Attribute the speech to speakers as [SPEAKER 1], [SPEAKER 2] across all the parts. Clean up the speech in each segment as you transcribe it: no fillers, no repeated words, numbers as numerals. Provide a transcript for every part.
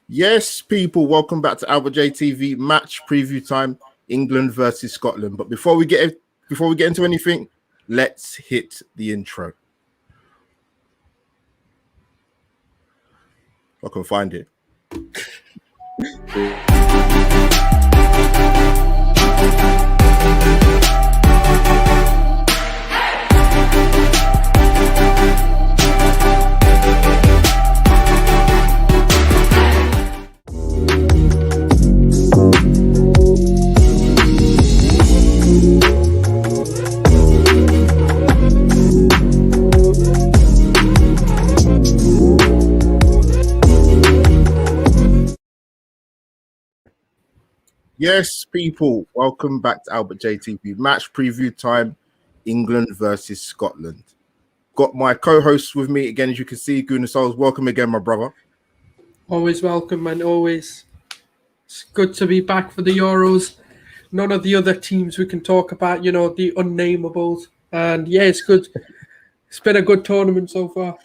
[SPEAKER 1] Yes, people, welcome back to Albert JTV match preview time, England versus Scotland. But before we get into anything, let's hit the intro. I can find it. Yes, people, welcome back to Albert JTV match preview time, England versus Scotland. Got my co-hosts with me again, as you can see, Gunnar Souls. Welcome again, my brother.
[SPEAKER 2] Always welcome, and always it's good to be back for the Euros. None of the other teams we can talk about, the unnamables. And yeah, it's good. It's been a good tournament so far.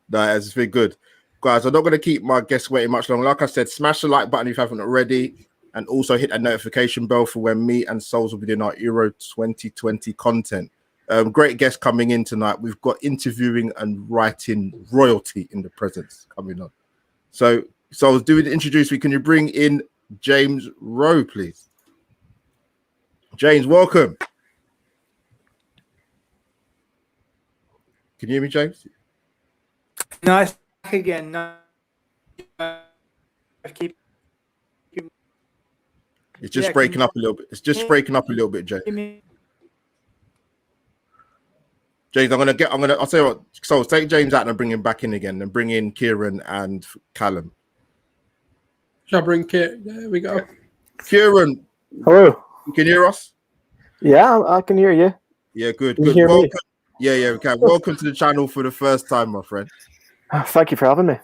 [SPEAKER 1] No, it's been good. Guys, I'm not going to keep my guests waiting much longer. Like I said, smash the like button if you haven't already. And also hit that notification bell for when me and Souls will be doing our Euro 2020 content. Great guests coming in tonight. We've got interviewing and writing royalty in the presence coming on. So I was doing the introduce me. Can you bring in James Rowe, please? James, welcome. Can you hear me, James?
[SPEAKER 3] Nice again. No,
[SPEAKER 1] It's just breaking up a little bit. It's just breaking up a little bit, James. James, I'll tell you what. So take James out and bring him back in again, and bring in Kieran and Callum.
[SPEAKER 2] Shall I bring Kieran? There we go.
[SPEAKER 1] Kieran,
[SPEAKER 4] hello.
[SPEAKER 1] You can hear us?
[SPEAKER 4] Yeah, I can hear you.
[SPEAKER 1] Yeah, good.
[SPEAKER 4] Can you hear
[SPEAKER 1] welcome.
[SPEAKER 4] Me?
[SPEAKER 1] Yeah, we can. Welcome to the channel for the first time, my friend.
[SPEAKER 4] Thank you for having me.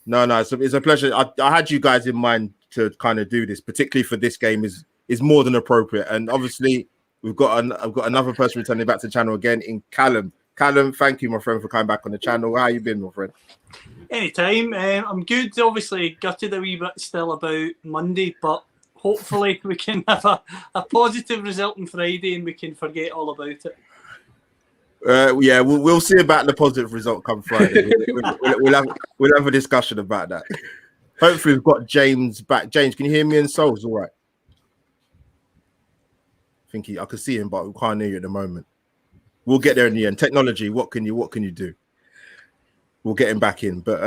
[SPEAKER 1] No, it's a pleasure. I had you guys in mind to kind of do this, particularly for this game is more than appropriate. And obviously, I've got another person returning back to the channel again in Callum. Callum, thank you, my friend, for coming back on the channel. How you been, my friend?
[SPEAKER 3] Anytime. I'm good. Obviously, gutted a wee bit still about Monday, but hopefully we can have a positive result on Friday and we can forget all about it.
[SPEAKER 1] Yeah, we'll see about the positive result come Friday. We'll have a discussion about that. Hopefully, we've got James back. James, can you hear me and Souls? All right. I can see him, but we can't hear you at the moment. We'll get there in the end. Technology, what can you do? We'll get him back in, but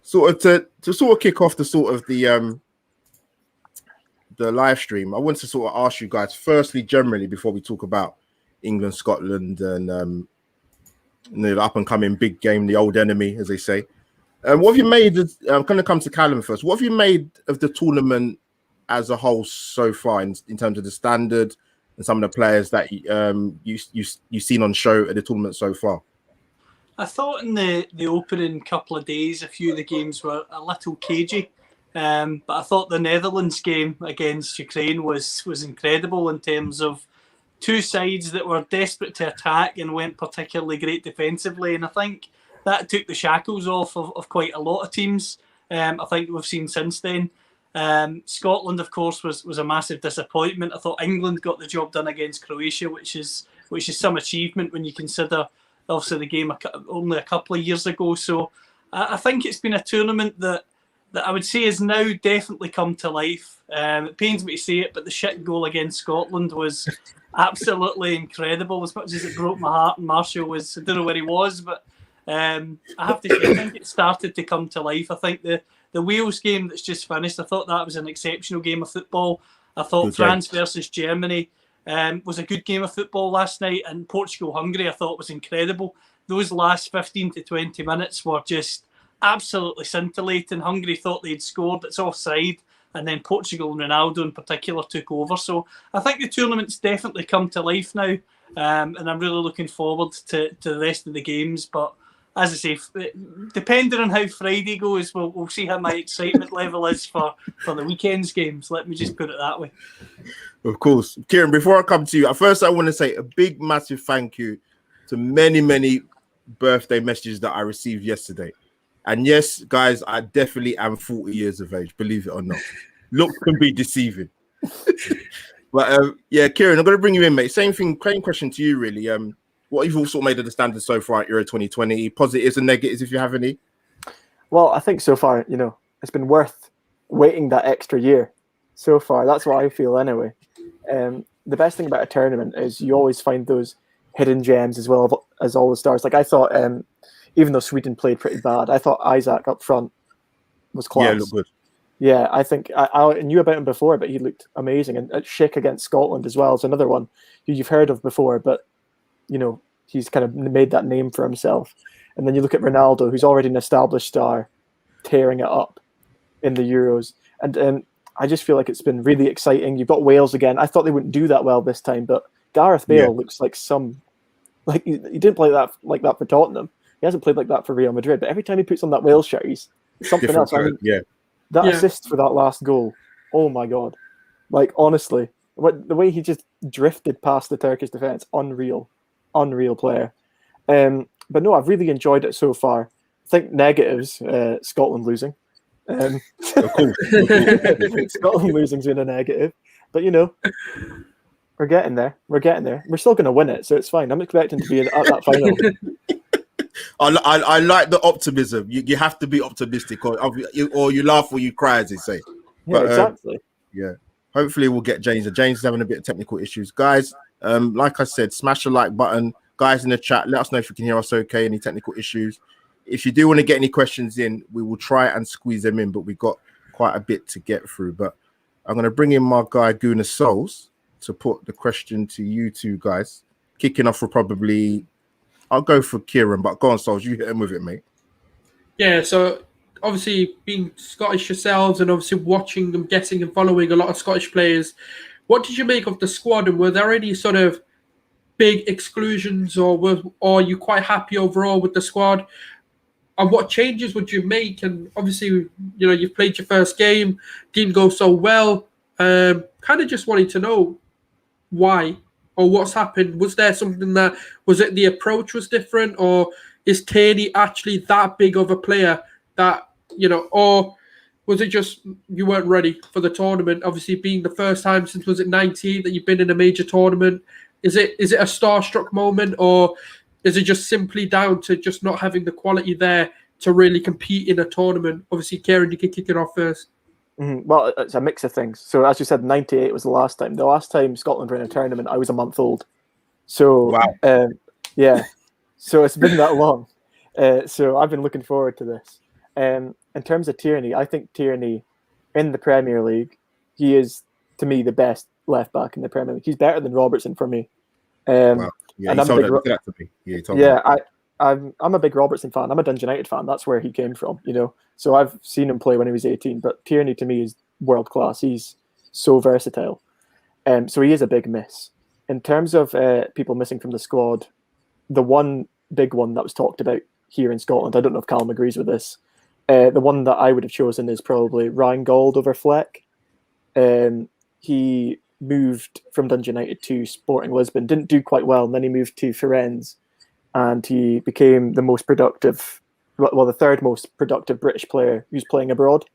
[SPEAKER 1] sort of to kick off the live stream. I want to sort of ask you guys firstly, generally, before we talk about England, Scotland, and the up and coming big game, the old enemy, as they say. What have you made? I'm going to come to Callum first. What have you made of the tournament as a whole so far, in terms of the standard and some of the players that you've seen on show at the tournament so far?
[SPEAKER 3] I thought in the opening couple of days, a few of the games were a little cagey, but I thought the Netherlands game against Ukraine was incredible in terms of two sides that were desperate to attack and went particularly great defensively, and I think that took the shackles off of quite a lot of teams. I think we've seen since then. Scotland, of course, was a massive disappointment. I thought England got the job done against Croatia, which is some achievement when you consider obviously the game only a couple of years ago. So I think it's been a tournament that I would say has now definitely come to life. It pains me to say it, but the shit goal against Scotland was absolutely incredible. As much as it broke my heart, and Marshall I don't know where he was, but I have to say, I think it started to come to life. I think the Wales game that's just finished, I thought that was an exceptional game of football. I thought France versus Germany was a good game of football last night, and Portugal-Hungary I thought was incredible. Those last 15 to 20 minutes were just absolutely scintillating. Hungary thought they'd scored, it's offside, and then Portugal and Ronaldo in particular took over. So I think the tournament's definitely come to life now, and I'm really looking forward to the rest of the games. But as I say, depending on how Friday goes, we'll see how my excitement level is for the weekend's games. Let me just put it that way.
[SPEAKER 1] Of course. Kieran, before I come to you, at first I want to say a big, massive thank you to many birthday messages that I received yesterday. And yes, guys, I definitely am 40 years of age, believe it or not. Looks can be deceiving. But yeah, Kieran, I'm going to bring you in, mate. Same question to you, really. What you've also made of the standards so far at Euro 2020, positives and negatives, if you have any?
[SPEAKER 4] Well, I think so far, it's been worth waiting that extra year. So far, that's what I feel anyway. The best thing about a tournament is you always find those hidden gems as well as all the stars. Like I thought, even though Sweden played pretty bad, I thought Isaac up front was class.
[SPEAKER 1] Yeah, looked good.
[SPEAKER 4] Yeah, I think I knew about him before, but he looked amazing. And Schick against Scotland as well is another one who you've heard of before, but he's kind of made that name for himself. And then you look at Ronaldo, who's already an established star, tearing it up in the Euros. And I just feel like it's been really exciting. You've got Wales again. I thought they wouldn't do that well this time, but Gareth Bale looks like he didn't play that like that for Tottenham. He hasn't played like that for Real Madrid, but every time he puts on that Wales shirt, he's something
[SPEAKER 1] Different
[SPEAKER 4] else.
[SPEAKER 1] Kind,
[SPEAKER 4] Assist for that last goal, oh my god! Like honestly, the way he just drifted past the Turkish defense, unreal player. But no, I've really enjoyed it so far. I think negatives, Scotland losing.
[SPEAKER 1] Of course.
[SPEAKER 4] Scotland losing's been a negative, but we're getting there. We're still going to win it, so it's fine. I'm expecting to be at that final.
[SPEAKER 1] I like the optimism. You have to be optimistic, or you laugh or you cry, as they say.
[SPEAKER 4] Yeah,
[SPEAKER 1] but,
[SPEAKER 4] exactly.
[SPEAKER 1] Yeah. Hopefully we'll get James. James is having a bit of technical issues. Guys, like I said, smash the like button. Guys in the chat, let us know if you can hear us okay, any technical issues. If you do want to get any questions in, we will try and squeeze them in, but we've got quite a bit to get through. But I'm going to bring in my guy, Guna Souls, to put the question to you two guys. Kicking off for probably, I'll go for Kieran, but go on, Souls, you hit him with it, mate.
[SPEAKER 2] Yeah, so obviously being Scottish yourselves and obviously watching them, getting and following a lot of Scottish players, what did you make of the squad, and were there any sort of big exclusions, or are you quite happy overall with the squad? And what changes would you make? And obviously, you've played your first game, didn't go so well. Kind of just wanting to know why or what's happened. Was there something was it the approach was different, or is Tierney actually that big of a player that, or was it just you weren't ready for the tournament? Obviously, being the first time since, was it 19 that you've been in a major tournament? Is it a starstruck moment, or is it just simply down to just not having the quality there to really compete in a tournament? Obviously, Kieran, you can kick it off first.
[SPEAKER 4] Mm-hmm. Well, it's a mix of things. So as you said, 98 was the last time. The last time Scotland were in a tournament, I was a month old. So,
[SPEAKER 1] wow.
[SPEAKER 4] Yeah. So it's been that long. So I've been looking forward to this. In terms of Tierney, I think Tierney in the Premier League, he is, to me, the best left back in the Premier League. He's better than Robertson for me.
[SPEAKER 1] Wow. Yeah,
[SPEAKER 4] and
[SPEAKER 1] he told that to me. Yeah, he told me.
[SPEAKER 4] I'm a big Robertson fan. I'm a Dundee United fan. That's where he came from, So I've seen him play when he was 18. But Tierney, to me, is world class. He's so versatile. So he is a big miss. In terms of people missing from the squad, the one big one that was talked about here in Scotland, I don't know if Callum agrees with this, the one that I would have chosen is probably Ryan Gauld over Fleck. He moved from Dundee United to Sporting Lisbon, didn't do quite well, and then he moved to Firenze, and he became the third most productive British player who's playing abroad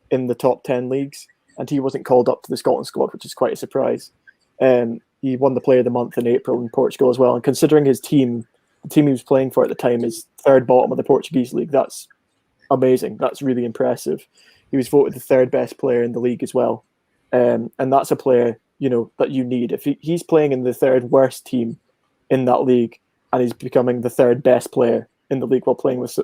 [SPEAKER 4] in the top 10 leagues, and he wasn't called up to the Scotland squad, which is quite a surprise. He won the Player of the Month in April in Portugal as well, and considering his team, the team he was playing for at the time, is third bottom of the Portuguese league, that's amazing. That's really impressive. He was voted the third best player in the league as well. And that's a player, that you need. If he's playing in the third worst team in that league and he's becoming the third best player in the league while playing with,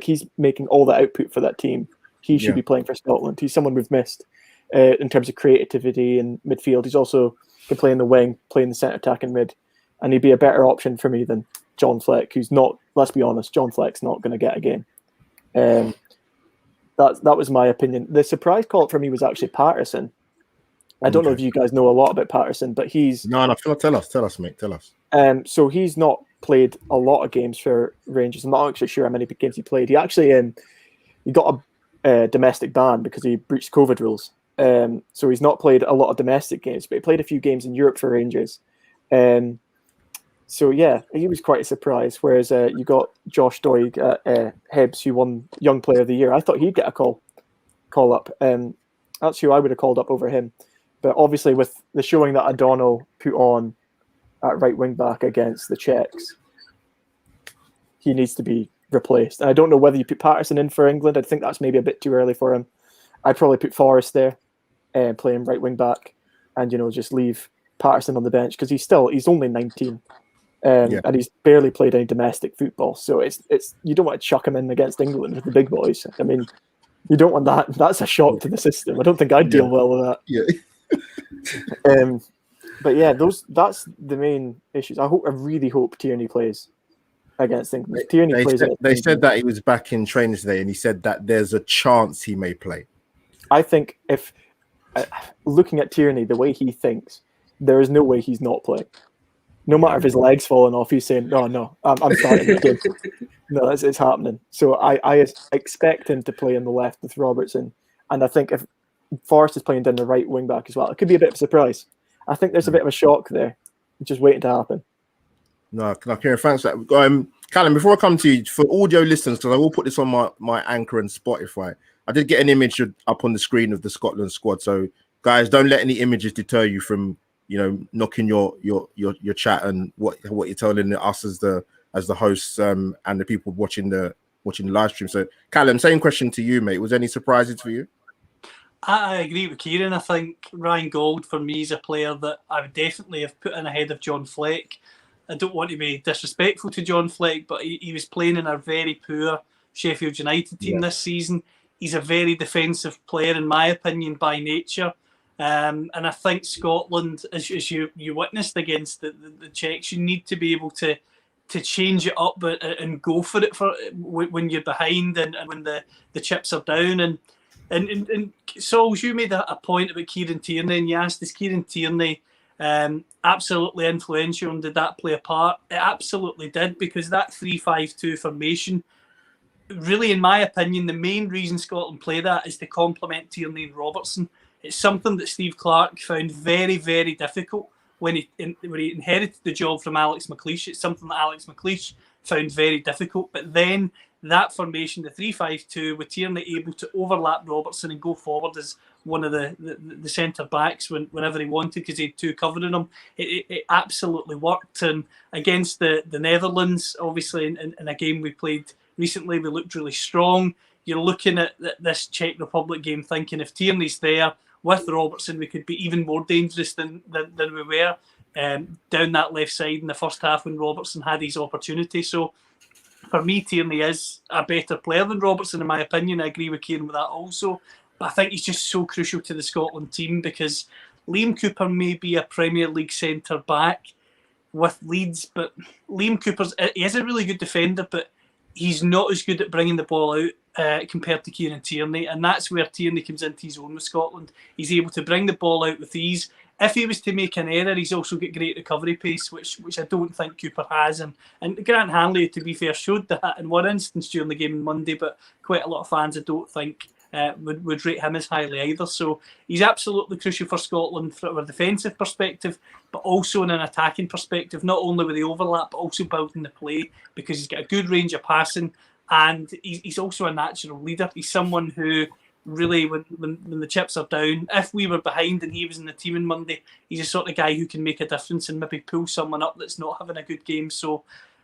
[SPEAKER 4] he's making all the output for that team, he should be playing for Scotland. He's someone we've missed in terms of creativity and midfield. He's also can play in the wing, play in the centre attacking mid, and he'd be a better option for me than John Fleck, who's not, let's be honest, John Fleck's not going to get a game. That was my opinion. The surprise call for me was actually Patterson. I don't know if you guys know a lot about Patterson, but he's...
[SPEAKER 1] No, tell us, mate, tell us.
[SPEAKER 4] So he's not played a lot of games for Rangers. I'm not actually sure how many games he played. He actually he got a domestic ban because he breached COVID rules. So he's not played a lot of domestic games, but he played a few games in Europe for Rangers. So yeah, he was quite a surprise. Whereas you got Josh Doig at Hibs, who won Young Player of the Year. I thought he'd get a call up. That's who I would have called up over him. But obviously, with the showing that O'Donnell put on at right wing back against the Czechs, he needs to be replaced. And I don't know whether you put Patterson in for England. I think that's maybe a bit too early for him. I'd probably put Forrest there, playing right wing back, and just leave Patterson on the bench because he's only 19. And he's barely played any domestic football, so it's you don't want to chuck him in against England with the big boys. I mean, you don't want that. That's a shock to the system. I don't think I'd deal well with that.
[SPEAKER 1] Yeah.
[SPEAKER 4] But yeah, that's the main issues. I really hope Tierney plays against England. They
[SPEAKER 1] said that he was back in training today, and he said that there's a chance he may play. I
[SPEAKER 4] think if looking at Tierney, the way he thinks, there is no way he's not playing. No matter if his leg's falling off, he's saying, no, I'm starting the game. No, it's happening. So I expect him to play on the left with Robertson. And I think if Forrest is playing down the right wing back as well, it could be a bit of a surprise. I think there's a bit of a shock there, just waiting to happen.
[SPEAKER 1] No, Kieran, thanks for that. Callum, before I come to you, for audio listeners, because I will put this on my Anchor and Spotify, I did get an image up on the screen of the Scotland squad. So, guys, don't let any images deter you from knocking your chat and what you're telling us as the hosts and the people watching the live stream. So, Callum, same question to you, mate. Was there any surprises for you?
[SPEAKER 3] I agree with Kieran. I think Ryan Gold for me is a player that I would definitely have put in ahead of John Fleck. I don't want to be disrespectful to John Fleck, but he was playing in a very poor Sheffield United team this season. He's a very defensive player, in my opinion, by nature. And I think Scotland, as you witnessed against the Czechs, you need to be able to change it up and go for it when you're behind and when the chips are down. And so you made a point about Kieran Tierney, and you asked, is Kieran Tierney absolutely influential, and did that play a part? It absolutely did, because that 3-5-2 formation, really, in my opinion, the main reason Scotland play that is to complement Tierney and Robertson. It's something that Steve Clarke found very, very difficult when he inherited the job from Alex McLeish. It's something that Alex McLeish found very difficult. But then that formation, the 3-5-2, with Tierney able to overlap Robertson and go forward as one of the centre backs whenever he wanted, because he had two covering him, it absolutely worked. And against the Netherlands, obviously, in a game we played recently, we looked really strong. You're looking at this Czech Republic game thinking, if Tierney's there with Robertson, we could be even more dangerous than we were down that left side in the first half when Robertson had his opportunity. So for me, Tierney is a better player than Robertson, in my opinion. I agree with Kieran with that also. But I think he's just so crucial to the Scotland team, because Liam Cooper may be a Premier League centre-back with Leeds, but Liam Cooper's, he is a really good defender, but he's not as good at bringing the ball out compared to Kieran Tierney, and that's where Tierney comes into his own with Scotland. He's able to bring the ball out with ease. If he was to make an error, he's also got great recovery pace, which I don't think Cooper has. And Grant Hanley, to be fair, showed that in one instance during the game on Monday, but quite a lot of fans I don't think would rate him as highly either. So he's absolutely crucial for Scotland from a defensive perspective, but also in an attacking perspective, not only with the overlap, but also building the play, because he's got a good range of passing, and he's also a natural leader. He's someone who really, when the chips are down, if we were behind and he was in the team on Monday, he's a sort of guy who can make a difference and maybe pull someone up that's not having a good game. So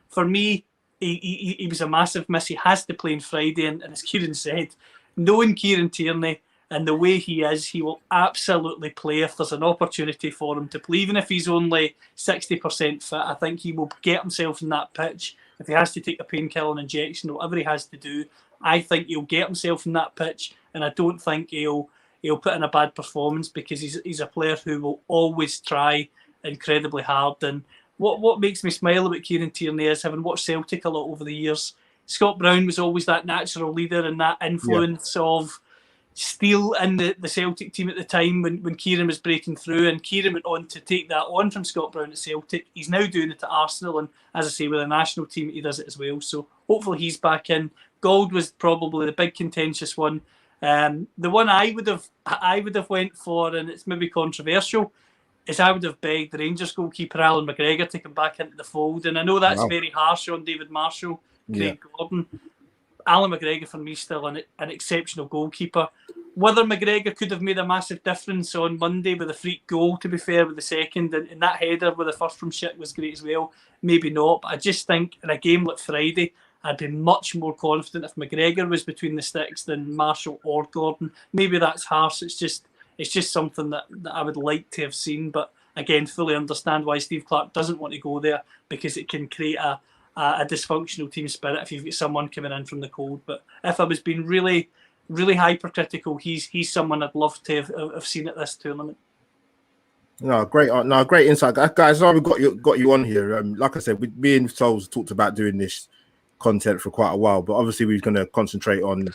[SPEAKER 3] for me, he was a massive miss. He has to play on Friday, and as Kieran said, knowing Kieran Tierney and the way he is, he will absolutely play if there's an opportunity for him to play. Even if he's only 60% fit, I think he will get himself in that pitch. If he has to take a painkiller injection, whatever he has to do, I think he'll get himself in that pitch, and I don't think he'll put in a bad performance, because he's a player who will always try incredibly hard. And what makes me smile about Kieran Tierney is, having watched Celtic a lot over the years, Scott Brown was always that natural leader and that influence of steel in the Celtic team at the time when Kieran was breaking through, and Kieran went on to take that on from Scott Brown at Celtic. He's now doing it at Arsenal, and as I say, with the national team he does it as well. So hopefully he's back in. Gold was probably the big contentious one. The one I would have went for, and it's maybe controversial, is I would have begged the Rangers goalkeeper Alan McGregor to come back into the fold. And I know that's very harsh on David Marshall, Craig Gordon. Alan McGregor for me still an exceptional goalkeeper. Whether McGregor could have made a massive difference on Monday with a freak goal, to be fair, with the second, and that header with the first from Schick was great as well, maybe not. But I just think in a game like Friday, I'd be much more confident if McGregor was between the sticks than Marshall or Gordon. Maybe that's harsh. It's just something that I would like to have seen. But again, fully understand why Steve Clarke doesn't want to go there, because it can create a dysfunctional team spirit if you've got someone coming in from the cold. But if I was being really, really hypercritical, he's someone I'd love to have seen at this tournament.
[SPEAKER 1] Great insight, guys. Now we've got you on here. Like I said, me and Souls talked about doing this content for quite a while, but obviously we're going to concentrate on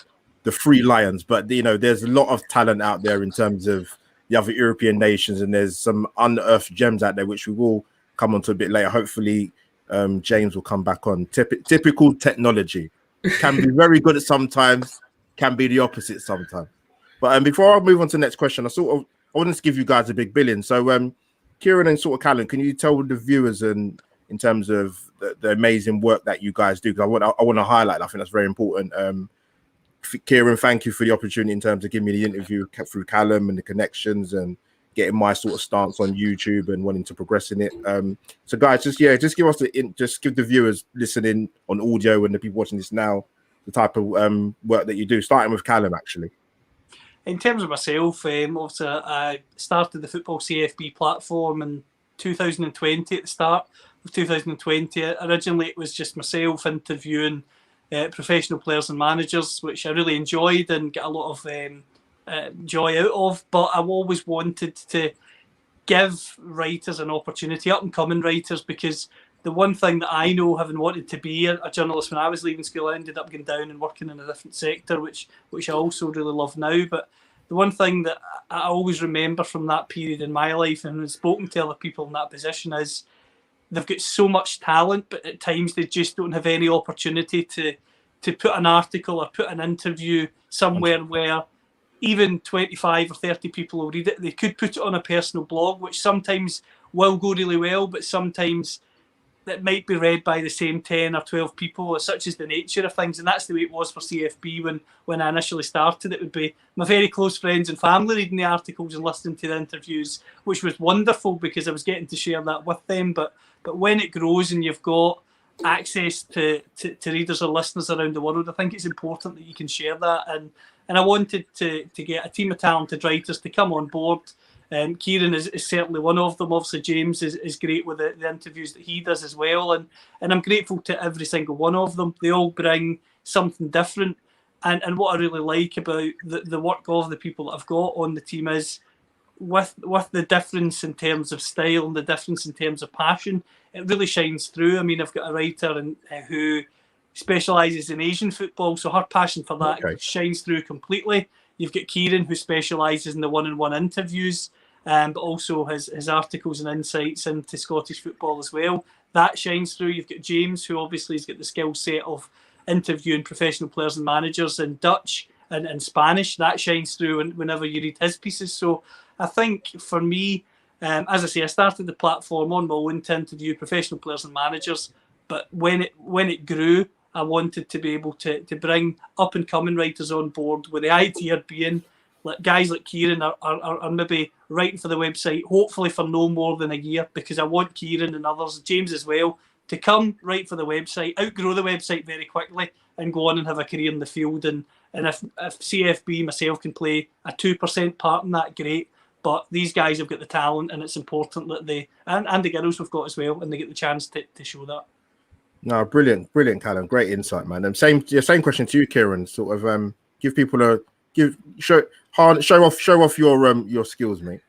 [SPEAKER 1] the Three Lions. But there's a lot of talent out there in terms of the other European nations, and there's some unearthed gems out there which we will come on to a bit later. Hopefully, James will come back on. Typical technology can be very good at sometimes, can be the opposite sometimes. But before I move on to the next question, I wanted to give you guys a big billion. So, Kieran and sort of Callum, can you tell the viewers in terms of the amazing work that you guys do? Because I want to highlight. I think that's very important. Kieran, thank you for the opportunity in terms of giving me the interview through Callum and the connections and getting my sort of stance on YouTube and wanting to progress in it. So guys, just give us just give the viewers listening on audio and the people watching this now the type of work that you do, starting with Callum, actually.
[SPEAKER 3] In terms of myself, obviously I started the Football CFB platform in 2020 at the start of 2020. Originally, it was just myself interviewing professional players and managers, which I really enjoyed and get a lot of joy out of. But I've always wanted to give writers an opportunity, up-and-coming writers, because the one thing that I know, having wanted to be a journalist when I was leaving school, I ended up going down and working in a different sector, which I also really love now. But the one thing that I always remember from that period in my life, and I've spoken to other people in that position, is they've got so much talent, but at times they just don't have any opportunity to put an article or put an interview somewhere where even 25 or 30 people will read it. They could put it on a personal blog, which sometimes will go really well, but sometimes that might be read by the same 10 or 12 people, such as the nature of things. And that's the way it was for CFB when I initially started. It would be my very close friends and family reading the articles and listening to the interviews, which was wonderful because I was getting to share that with them. But when it grows and you've got access to readers or listeners around the world, I think it's important that you can share that. And I wanted to get a team of talented writers to come on board. Kieran is certainly one of them. Obviously, James is great with the interviews that he does as well. And I'm grateful to every single one of them. They all bring something different. And what I really like about the work of the people that I've got on the team is with the difference in terms of style and the difference in terms of passion, it really shines through. I mean, I've got a writer who specialises in Asian football, so her passion for that shines through completely. You've got Kieran, who specialises in the one-on-one interviews, but also his articles and insights into Scottish football as well. That shines through. You've got James, who obviously has got the skill set of interviewing professional players and managers in Dutch and Spanish. That shines through whenever you read his pieces. So I think for me, as I say, I started the platform on my own to interview professional players and managers. But when it grew, I wanted to be able to bring up-and-coming writers on board, with the idea being guys like Kieran are maybe writing for the website, hopefully for no more than a year, because I want Kieran and others, James as well, to come write for the website, outgrow the website very quickly, and go on and have a career in the field. And if CFB, myself, can play a 2% part in that, great. But these guys have got the talent, and it's important that they, and the girls we've got as well, and they get the chance to show that. No,
[SPEAKER 1] brilliant, Callum. Great insight, man. Same question to you, Kieran. Sort of give people show off your skills, mate.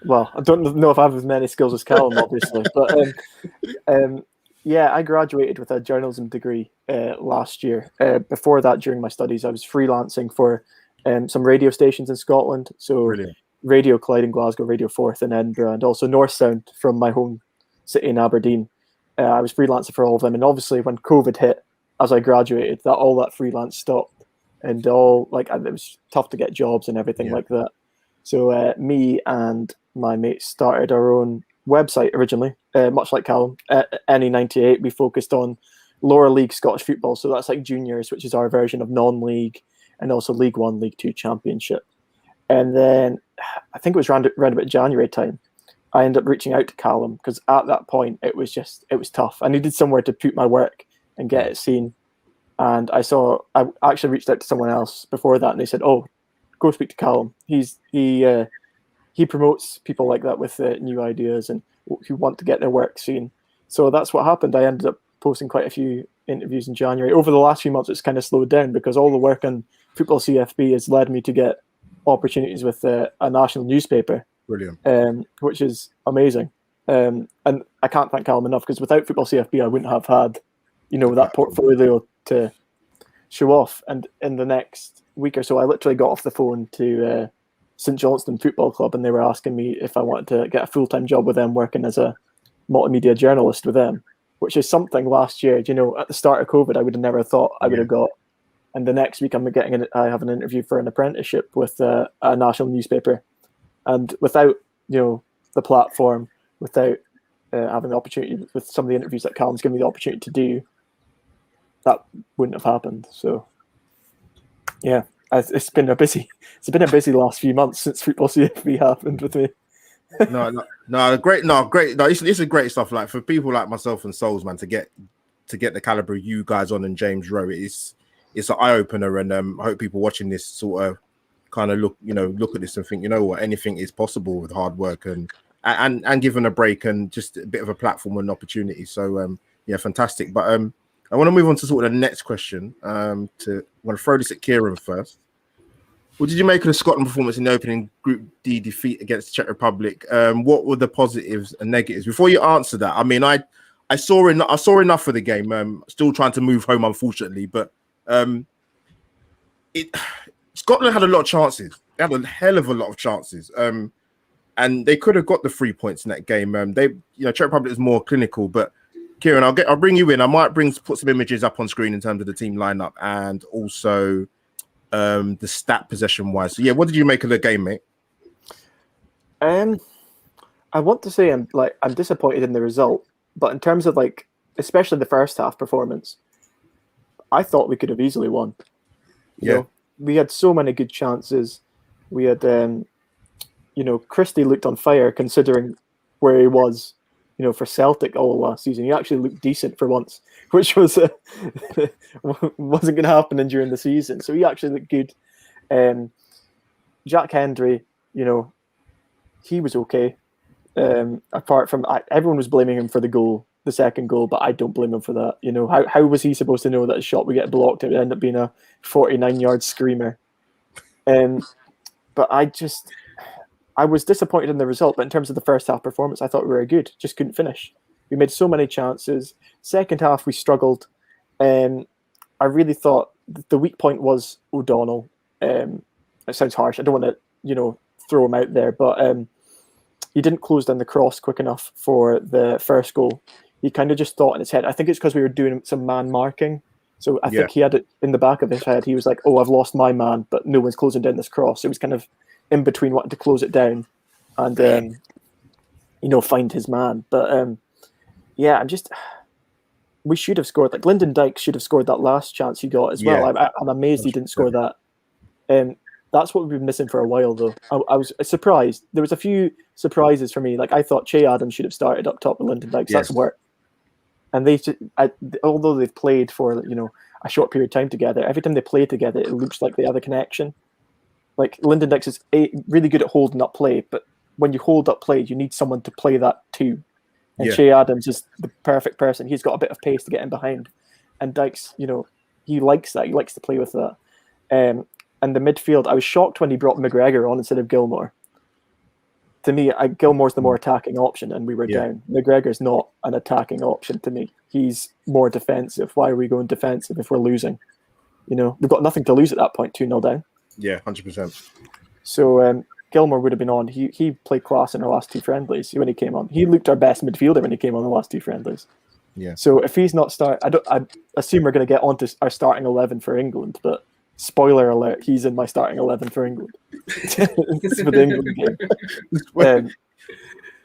[SPEAKER 4] Well, I don't know if I have as many skills as Callum, obviously, but yeah, I graduated with a journalism degree last year. Before that, during my studies, I was freelancing for some radio stations in Scotland. So brilliant. Radio Clyde in Glasgow, Radio Forth in Edinburgh, and also North Sound from my home city in Aberdeen. I was freelancing for all of them, and obviously when COVID hit, as I graduated, all that freelance stopped, and it was tough to get jobs and everything like that. So me and my mate started our own website originally, much like Callum. NE98, we focused on lower league Scottish football. So that's like juniors, which is our version of non-league, and also League One, League Two Championship. And then I think it was around about January time, I ended up reaching out to Callum because at that point it was tough. I needed somewhere to put my work and get it seen. And I actually reached out to someone else before that, and they said, "Oh, go speak to Callum. He promotes people like that with new ideas and who want to get their work seen." So that's what happened. I ended up posting quite a few interviews in January. Over the last few months, it's kind of slowed down because all the work on Football CFB has led me to get opportunities with a national newspaper.
[SPEAKER 1] Brilliant.
[SPEAKER 4] Which is amazing. And I can't thank Callum enough because without Football CFB, I wouldn't have had, that portfolio to show off. And in the next week or so, I literally got off the phone to St Johnstone Football Club, and they were asking me if I wanted to get a full-time job with them, working as a multimedia journalist with them, which is something last year, at the start of COVID, I would have never thought I would have got. And the next week, I have an interview for an apprenticeship with a national newspaper. And without, the platform, without having the opportunity with some of the interviews that Callum's given me the opportunity to do, that wouldn't have happened. So, yeah, it's been a busy last few months since Football CFB happened with me.
[SPEAKER 1] Great. No, this is great stuff. Like for people like myself and Souls, man, to get the caliber of you guys on and James Rowe, it's an eye opener, and I hope people watching this sort of kind of look at this and think, what, anything is possible with hard work and given a break and just a bit of a platform and opportunity. So fantastic. But I want to move on to sort of the next question. I want to throw this at Kieran first. What did you make of the Scotland performance in the opening Group D defeat against the Czech Republic? What were the positives and negatives? Before you answer that, I mean, I saw enough for the game. Still trying to move home, unfortunately, but Scotland had a lot of chances. They had a hell of a lot of chances, and they could have got the 3 points in that game. Czech Republic is more clinical, but Kieran, I'll bring you in. I might put some images up on screen in terms of the team lineup and also the stat possession wise. So what did you make of the game, mate?
[SPEAKER 4] I want to say I'm disappointed in the result, but in terms of especially the first half performance, I thought we could have easily won. You know, we had so many good chances. We had, Christie looked on fire considering where he was, for Celtic all last season. He actually looked decent for once, which was wasn't going to happen during the season. So he actually looked good. Jack Hendry, he was okay. Apart from everyone was blaming him for the second goal, but I don't blame him for that. How was he supposed to know that a shot would get blocked? It would end up being a 49-yard screamer. But I was disappointed in the result. But in terms of the first half performance, I thought we were good. Just couldn't finish. We made so many chances. Second half, we struggled. I really thought the weak point was O'Donnell. It sounds harsh. I don't want to, throw him out there, but he didn't close down the cross quick enough for the first goal. He kind of just thought in his head. I think it's because we were doing some man marking. So I think he had it in the back of his head. He was like, "Oh, I've lost my man, but no one's closing down this cross." It was kind of in between wanting to close it down and find his man. But we should have scored. Like Lyndon Dykes should have scored that last chance he got as well. I'm amazed he didn't score that. That's what we've been missing for a while, though. I was surprised. There was a few surprises for me. Like I thought Che Adams should have started up top with Lyndon Dykes. That's work. And although they've played for a short period of time together, every time they play together, it looks like they have a connection. Like Lyndon Dykes is really good at holding up play, but when you hold up play, you need someone to play that too. And Che Adams is the perfect person. He's got a bit of pace to get in behind, and Dykes, he likes that. He likes to play with that. And the midfield, I was shocked when he brought McGregor on instead of Gilmore. To me, Gilmore's the more attacking option, and we were down. McGregor's not an attacking option to me. He's more defensive. Why are we going defensive if we're losing? We've got nothing to lose at that point, 2-0 down.
[SPEAKER 1] Yeah, 100%.
[SPEAKER 4] So Gilmore would have been on. He played class in our last two friendlies when he came on. He looked our best midfielder when he came on the last two friendlies. Yeah. So if he's not I assume we're going to get onto our starting 11 for England, but spoiler alert, he's in my starting 11 for England. It's for the England game.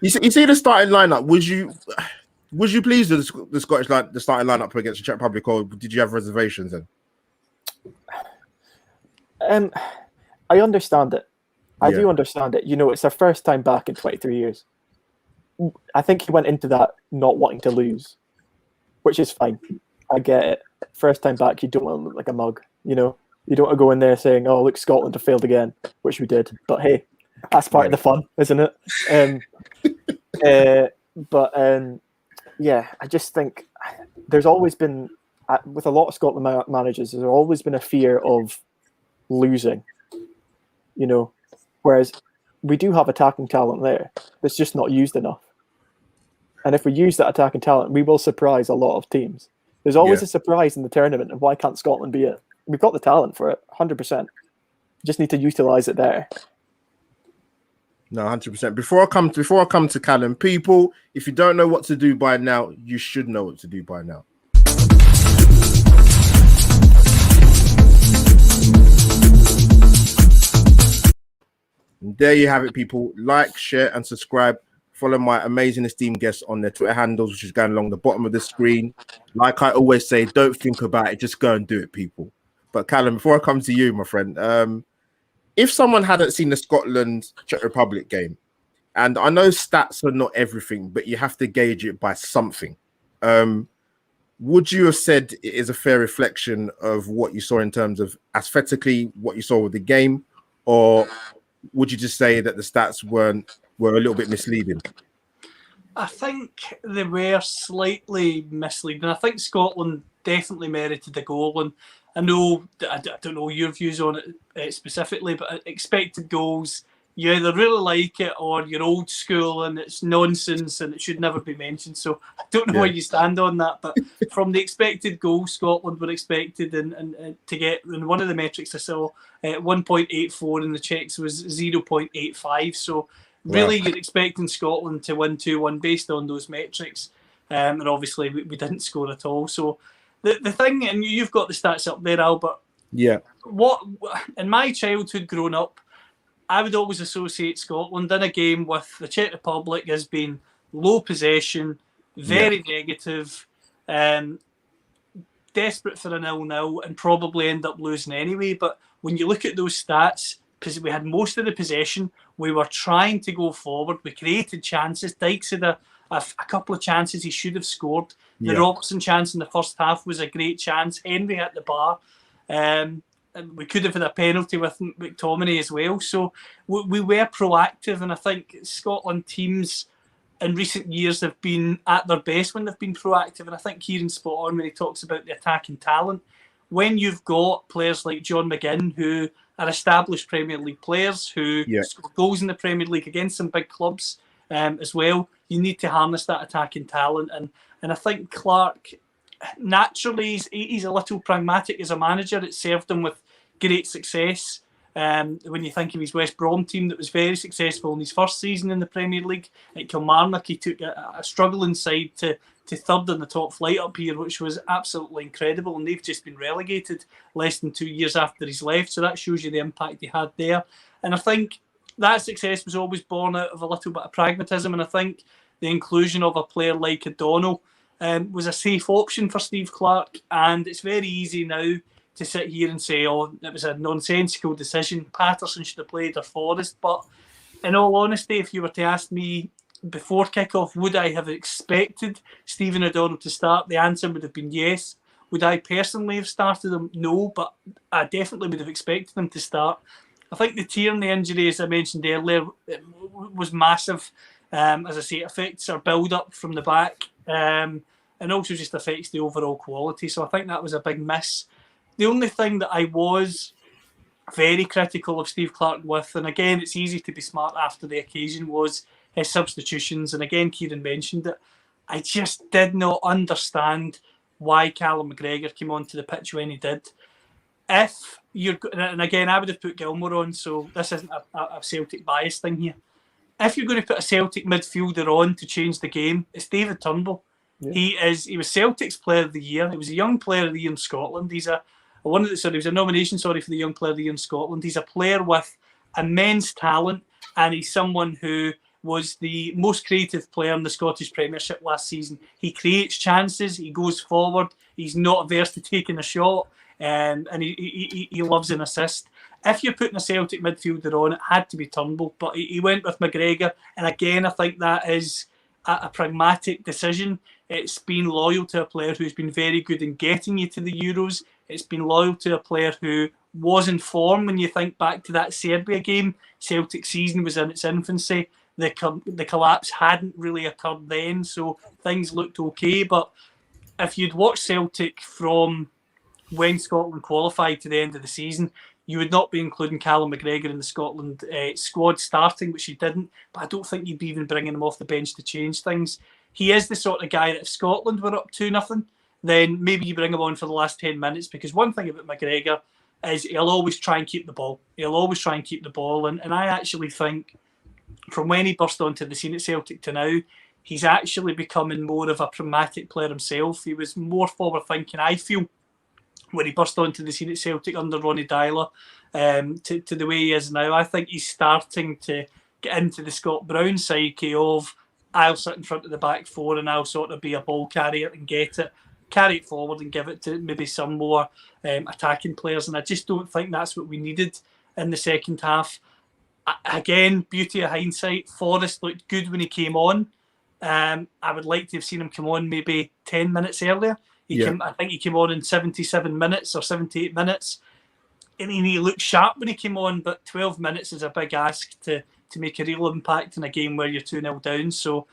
[SPEAKER 1] You see the starting lineup. Was you pleased with the Scottish the starting lineup against the Czech Republic, or did you have reservations then?
[SPEAKER 4] I understand it. I do understand it. It's their first time back in 23 years. I think he went into that not wanting to lose, which is fine. I get it. First time back, you don't want to look like a mug. You don't want to go in there saying, "Oh, look, Scotland have failed again," which we did. But hey, that's part of the fun, isn't it? I just think there's always been, with a lot of Scotland managers, there's always been a fear of losing. Whereas we do have attacking talent there that's just not used enough. And if we use that attacking talent, we will surprise a lot of teams. There's always a surprise in the tournament, and why can't Scotland be it? We've got the talent for it, 100%. Just need to utilise it there.
[SPEAKER 1] No, 100%. Before I come to Callum, people, if you don't know what to do by now, you should know what to do by now. And there you have it, people. Like, share, and subscribe. Follow my amazing esteemed guests on their Twitter handles, which is going along the bottom of the screen. Like I always say, don't think about it. Just go and do it, people. But Callum, before I come to you, my friend, if someone hadn't seen the Scotland-Czech Republic game, and I know stats are not everything, but you have to gauge it by something, would you have said it is a fair reflection of what you saw in terms of aesthetically, what you saw with the game, or would you just say that the stats were a little bit misleading?
[SPEAKER 3] I think they were slightly misleading. I think Scotland definitely merited the goal, and I don't know your views on it specifically, but expected goals, you either really like it or you're old school and it's nonsense and it should never be mentioned. So I don't know where you stand on that, but from the expected goal, Scotland were expected and to get, and one of the metrics I saw, 1.84 and the Czechs was 0.85. So really you're expecting Scotland to win 2-1 based on those metrics. And obviously we didn't score at all. So the thing, and you've got the stats up there, Albert.
[SPEAKER 1] Yeah.
[SPEAKER 3] What in my childhood growing up, I would always associate Scotland in a game with the Czech Republic as being low possession, very negative, desperate for a 0-0 and probably end up losing anyway. But when you look at those stats, because we had most of the possession, we were trying to go forward, we created chances. Dykes had a couple of chances he should have scored. The Robertson chance in the first half was a great chance. Henry at the bar. And we could have had a penalty with McTominay as well. So we were proactive, and I think Scotland teams in recent years have been at their best when they've been proactive. And I think Kieran's spot on when he talks about the attacking talent. When you've got players like John McGinn, who are established Premier League players, who score goals in the Premier League against some big clubs as well, you need to harness that attacking talent. And I think Clark, naturally, he's a little pragmatic as a manager. It served him with great success. When you think of his West Brom team that was very successful in his first season in the Premier League, at Kilmarnock, he took a struggling side to third in the top flight up here, which was absolutely incredible. And they've just been relegated less than 2 years after he's left. So that shows you the impact he had there. And I think that success was always born out of a little bit of pragmatism. And I think the inclusion of a player like O'Donnell was a safe option for Steve Clarke. And it's very easy now to sit here and say, oh, it was a nonsensical decision. Patterson should have played or Forrest. But in all honesty, if you were to ask me before kickoff, would I have expected Stephen O'Donnell to start? The answer would have been yes. Would I personally have started him? No, but I definitely would have expected him to start. I think the Tierney injury, as I mentioned earlier, was massive. As I say, it affects our build-up from the back and also just affects the overall quality. So I think that was a big miss. The only thing that I was very critical of Steve Clarke with, and again, it's easy to be smart after the occasion, was his substitutions. And again, Kieran mentioned it. I just did not understand why Callum McGregor came onto the pitch when he did. If you're, and again, I would have put Gilmour on, so this isn't a Celtic bias thing here. If you're going to put a Celtic midfielder on to change the game, it's David Turnbull. Yeah. He was Celtic's player of the year. He was a young player of the year in Scotland. He's a he was a nomination, for the Young Player of the Year in Scotland. He's a player with immense talent, and he's someone who was the most creative player in the Scottish Premiership last season. He creates chances, he goes forward, he's not averse to taking a shot, and he loves an assist. If you're putting a Celtic midfielder on, it had to be Turnbull, but he went with McGregor, and again, I think that is a pragmatic decision. It's been loyal to a player who's been very good in getting you to the Euros. It's been loyal to a player who was in form. When you think back to that Serbia game, Celtic season was in its infancy. The collapse hadn't really occurred then, so things looked okay. But if you'd watched Celtic from when Scotland qualified to the end of the season, you would not be including Callum McGregor in the Scotland squad starting, which you didn't. But I don't think you'd be even bringing him off the bench to change things. He is the sort of guy that if Scotland were up 2-0, then maybe you bring him on for the last 10 minutes. Because one thing about McGregor is he'll always try and keep the ball. And I actually think from when he burst onto the scene at Celtic to now, he's actually becoming more of a pragmatic player himself. He was more forward-thinking, I feel, when he burst onto the scene at Celtic under Ronnie Dyler, to the way he is now. I think he's starting to get into the Scott Brown psyche of, I'll sit in front of the back four and I'll sort of be a ball carrier and carry it forward and give it to maybe some more attacking players. And I just don't think that's what we needed in the second half. Again, beauty of hindsight, Forrest looked good when he came on. I would like to have seen him come on maybe 10 minutes earlier. I think he came on in 77 minutes or 78 minutes. And he looked sharp when he came on, but 12 minutes is a big ask to make a real impact in a game where you're 2-0 down. So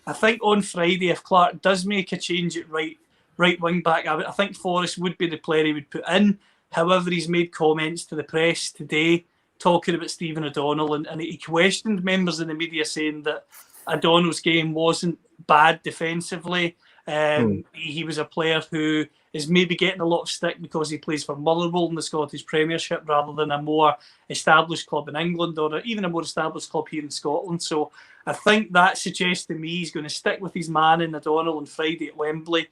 [SPEAKER 3] I think on Friday, if Clark does make a change at right wing back, I think Forrest would be the player he would put in. However, he's made comments to the press today talking about Stephen O'Donnell, and he questioned members in the media saying that O'Donnell's game wasn't bad defensively. He was a player who is maybe getting a lot of stick because he plays for Motherwell in the Scottish Premiership rather than a more established club in England or even a more established club here in Scotland. So I think that suggests to me he's going to stick with his man in O'Donnell on Friday at Wembley.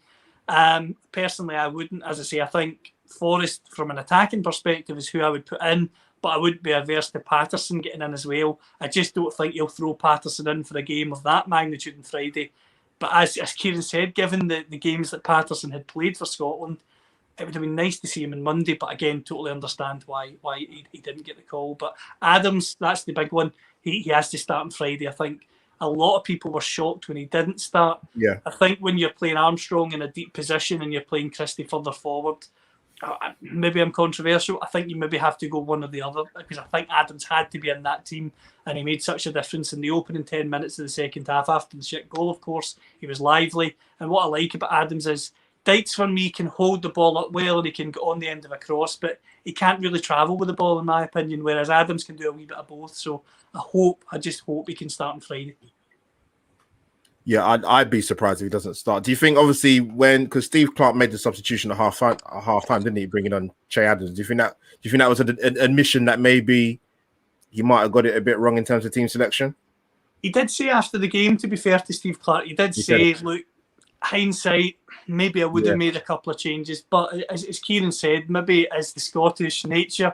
[SPEAKER 3] Personally, I wouldn't. As I say, I think Forrest, from an attacking perspective, is who I would put in, but I wouldn't be averse to Patterson getting in as well. I just don't think he'll throw Patterson in for a game of that magnitude on Friday. But as Kieran said, given the games that Patterson had played for Scotland, it would have been nice to see him on Monday. But again, totally understand why he didn't get the call. But Adams, that's the big one. He has to start on Friday. I think a lot of people were shocked when he didn't start.
[SPEAKER 1] Yeah.
[SPEAKER 3] I think when you're playing Armstrong in a deep position and you're playing Christie further forward, maybe I'm controversial. I think you maybe have to go one or the other, because I think Adams had to be in that team, and he made such a difference in the opening 10 minutes of the second half after the shit goal, of course. He was lively. And what I like about Adams is Dykes, for me, can hold the ball up well and he can get on the end of a cross, but he can't really travel with the ball, in my opinion, whereas Adams can do a wee bit of both. So I just hope he can start on Friday.
[SPEAKER 1] Yeah, I'd be surprised if he doesn't start. Do you think, obviously, because Steve Clark made the substitution at half time, didn't he, bringing on Che Adams? Do you think that was an admission that maybe he might have got it a bit wrong in terms of team selection?
[SPEAKER 3] He did say after the game, to be fair to Steve Clark, he did say, look, hindsight, maybe I would have made a couple of changes, but as Kieran said, maybe as the Scottish nature,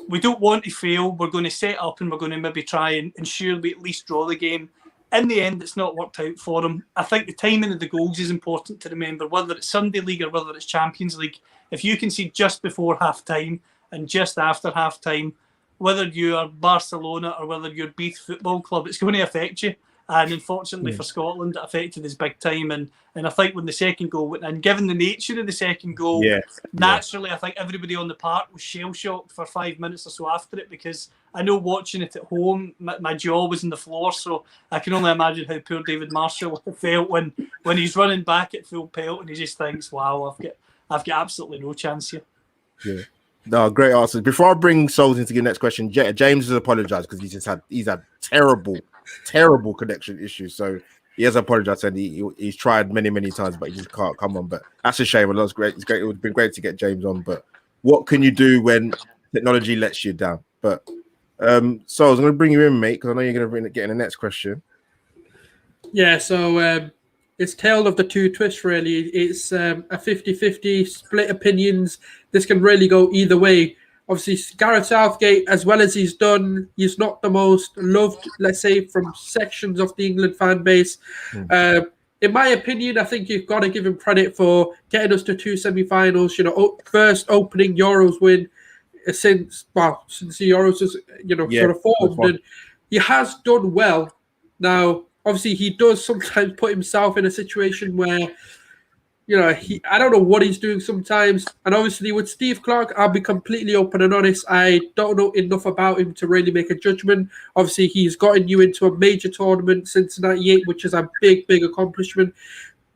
[SPEAKER 3] we don't want to fail. We're going to set up and we're going to maybe try and ensure we at least draw the game. In the end, it's not worked out for him. I think the timing of the goals is important to remember, whether it's Sunday League or whether it's Champions League. If you can see just before half-time and just after half-time, whether you're Barcelona or whether you're Beath Football Club, it's going to affect you. And unfortunately for Scotland, it affected us big time. And I think when the second goal went in, given the nature of the second goal, naturally, I think everybody on the park was shell-shocked for 5 minutes or so after it, because I know watching it at home, my jaw was on the floor. So I can only imagine how poor David Marshall felt when he's running back at full pelt and he just thinks, wow, I've got absolutely no chance here.
[SPEAKER 1] Yeah. No, great answers. Before I bring Souls into the next question, James has apologized because he's had terrible connection issues. So he has apologized and he's tried many times, but he just can't come on. But that's a shame. It's great. It would have been great to get James on, but what can you do when technology lets you down? But so I'm going to bring you in, mate, because I know you're going to get in the next question.
[SPEAKER 2] Yeah. So it's tale of the two twists, really. It's a 50-50 split opinions. This can really go either way. Obviously, Gareth Southgate, as well as he's done, he's not the most loved, let's say, from sections of the England fan base. In my opinion, I think you've got to give him credit for getting us to 2 semi-finals. First opening Euros win since the Euros is sort of formed, and he has done well. Now, obviously, he does sometimes put himself in a situation where I don't know what he's doing sometimes. And obviously with Steve Clarke, I'll be completely open and honest. I don't know enough about him to really make a judgment. Obviously, he's gotten you into a major tournament since '98, which is a big, big accomplishment.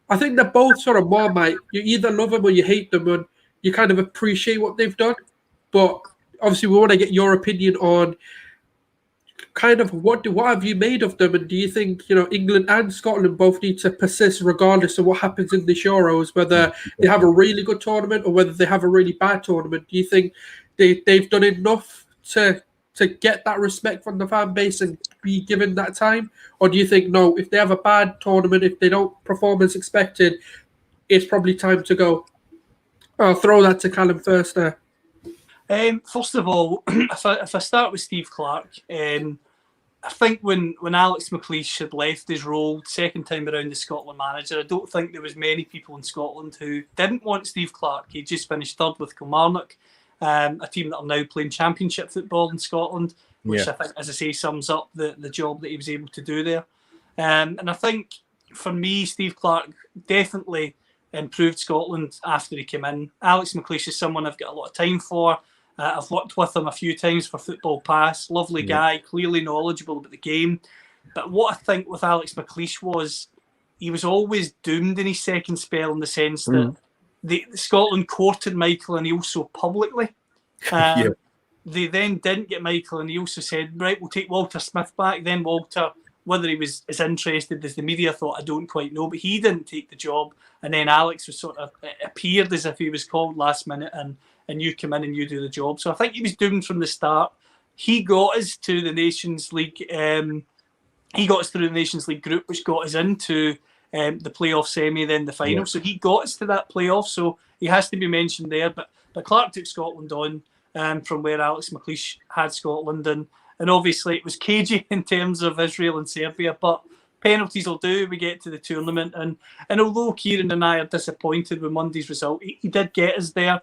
[SPEAKER 2] I think they're both sort of Marmite. You either love them or you hate them, and you kind of appreciate what they've done. But obviously, we want to get your opinion on kind of what have you made of them, and do you think England and Scotland both need to persist regardless of what happens in this Euros, whether they have a really good tournament or whether they have a really bad tournament? Do you think they've done enough to get that respect from the fan base and be given that time, or do you think no, if they have a bad tournament, if they don't perform as expected, it's probably time to go? I'll throw that to Callum first there.
[SPEAKER 3] First of all, if I start with Steve Clarke, I think when Alex McLeish had left his role second time around as Scotland manager, I don't think there was many people in Scotland who didn't want Steve Clarke. He just finished third with Kilmarnock, a team that are now playing championship football in Scotland, which I think, as I say, sums up the job that he was able to do there. And I think, for me, Steve Clarke definitely improved Scotland after he came in. Alex McLeish is someone I've got a lot of time for. I've worked with him a few times for Football Pass. Lovely guy, clearly knowledgeable about the game. But what I think with Alex McLeish was he was always doomed in his second spell, in the sense that Scotland courted Michael O'Neill so publicly. They then didn't get Michael O'Neill, so said, right, we'll take Walter Smith back. Then Walter, whether he was as interested as the media thought, I don't quite know, but he didn't take the job. And then Alex was sort of appeared as if he was called last minute, and you come in and you do the job. So I think he was doomed from the start. He got us to the Nations League. He got us through the Nations League group, which got us into the playoff semi, then the final. Yeah. So he got us to that playoff. So he has to be mentioned there. But Clarke took Scotland on from where Alex McLeish had Scotland, and obviously it was cagey in terms of Israel and Serbia. But penalties will do. We get to the tournament, and although Kieran and I are disappointed with Monday's result, he did get us there.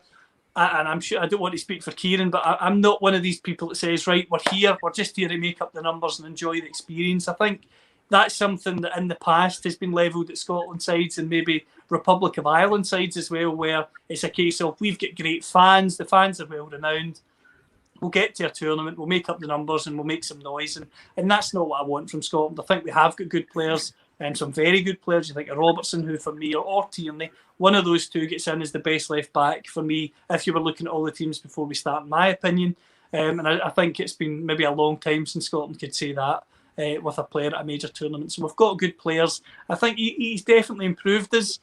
[SPEAKER 3] And I'm sure, I don't want to speak for Kieran, but I'm not one of these people that says, right, we're just here to make up the numbers and enjoy the experience. I think that's something that in the past has been levelled at Scotland sides and maybe Republic of Ireland sides as well, where it's a case of we've got great fans, the fans are well renowned, we'll get to a tournament, we'll make up the numbers and we'll make some noise. And that's not what I want from Scotland. I think we have got good players, and some very good players. You think of Robertson, who for me, or Tierney, one of those two gets in as the best left back for me, if you were looking at all the teams before we start, in my opinion. And I think it's been maybe a long time since Scotland could say that with a player at a major tournament. So we've got good players. I think he's definitely improved us.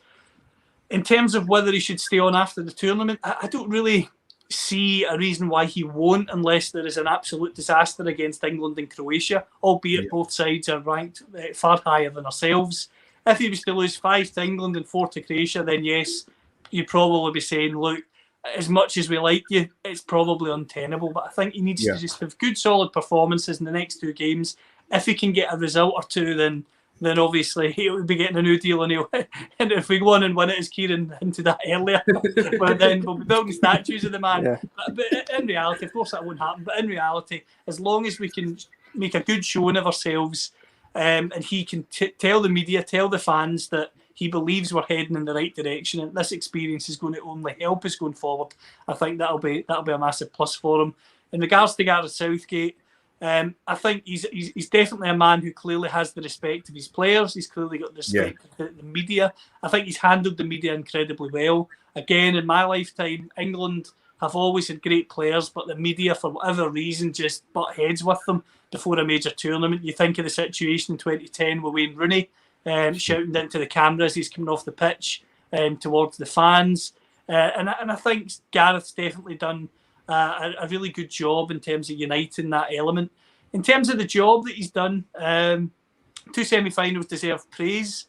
[SPEAKER 3] In terms of whether he should stay on after the tournament, I don't really see a reason why he won't, unless there is an absolute disaster against England and Croatia, albeit both sides are ranked far higher than ourselves. If he was to lose 5 to England and 4 to Croatia, then yes, you'd probably be saying, look, as much as we like you, it's probably untenable. But I think he needs to just have good, solid performances in the next 2 games. If he can get a result or two, then obviously he'll be getting a new deal, and if we go on and win it, as Kieran hinted that earlier, well, then we'll be building statues of the man. Yeah. But in reality, of course that won't happen, but in reality, as long as we can make a good showing of ourselves, and he can tell the media, tell the fans that he believes we're heading in the right direction, and this experience is going to only help us going forward, I think that'll be a massive plus for him. In regards to Gareth Southgate, I think he's definitely a man who clearly has the respect of his players. He's clearly got the respect of the media. I think he's handled the media incredibly well. Again, in my lifetime, England have always had great players, but the media, for whatever reason, just butt heads with them before a major tournament. You think of the situation in 2010 with Wayne Rooney shouting into the cameras, he's coming off the pitch towards the fans. And I think Gareth's definitely done a really good job in terms of uniting that element. In terms of the job that he's done, 2 semi-finals deserve praise.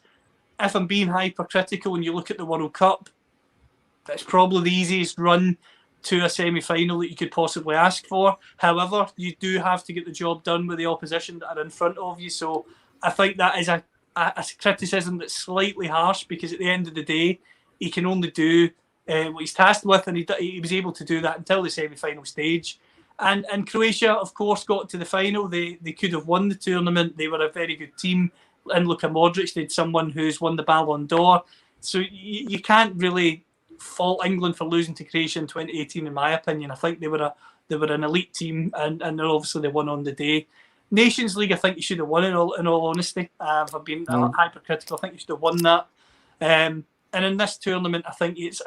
[SPEAKER 3] if I'm being hypercritical and you look at the World Cup, that's probably the easiest run to a semi-final that you could possibly ask for. However, you do have to get the job done with the opposition that are in front of you. So I think that is a criticism that's slightly harsh, because at the end of the day, he can only do what he's tasked with, and he was able to do that until the semi-final stage. And Croatia, of course, got to the final. They could have won the tournament. They were a very good team. And Luka Modric, they had someone who's won the Ballon d'Or. So you can't really fault England for losing to Croatia in 2018, in my opinion. I think they were an elite team, and obviously they won on the day. Nations League, I think you should have won, in all honesty. If I've been hypercritical, I think you should have won that. And in this tournament, I think it's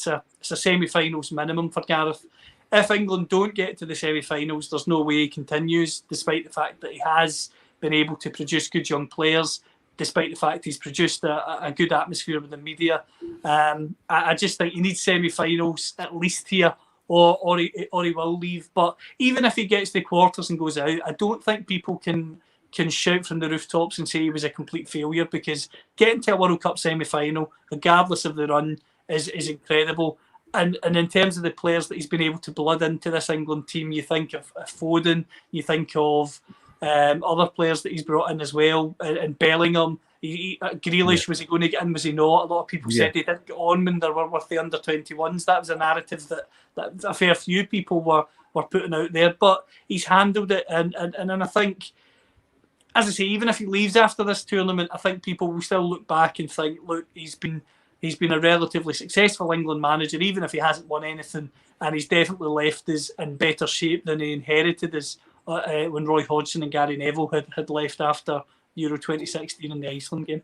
[SPEAKER 3] a semi-finals minimum for Gareth. If England don't get to the semi-finals, there's no way he continues, despite the fact that he has been able to produce good young players, despite the fact he's produced a good atmosphere with the media. I just think he needs semi-finals at least here, or he will leave. But even if he gets to the quarters and goes out, I don't think people can shout from the rooftops and say he was a complete failure, because getting to a World Cup semi-final, regardless of the run, is incredible. And in terms of the players that he's been able to blood into this England team, you think of Foden, you think of other players that he's brought in as well, and Bellingham. Grealish, was he going to get in? Was he not? A lot of people said he didn't get on when they were with the under-21s. That was a narrative that a fair few people were putting out there. But he's handled it, and I think, as I say, even if he leaves after this tournament, I think people will still look back and think, look, he's been a relatively successful England manager, even if he hasn't won anything, and he's definitely left us in better shape than he inherited us when Roy Hodgson and Gary Neville had left after Euro 2016 in the Iceland game.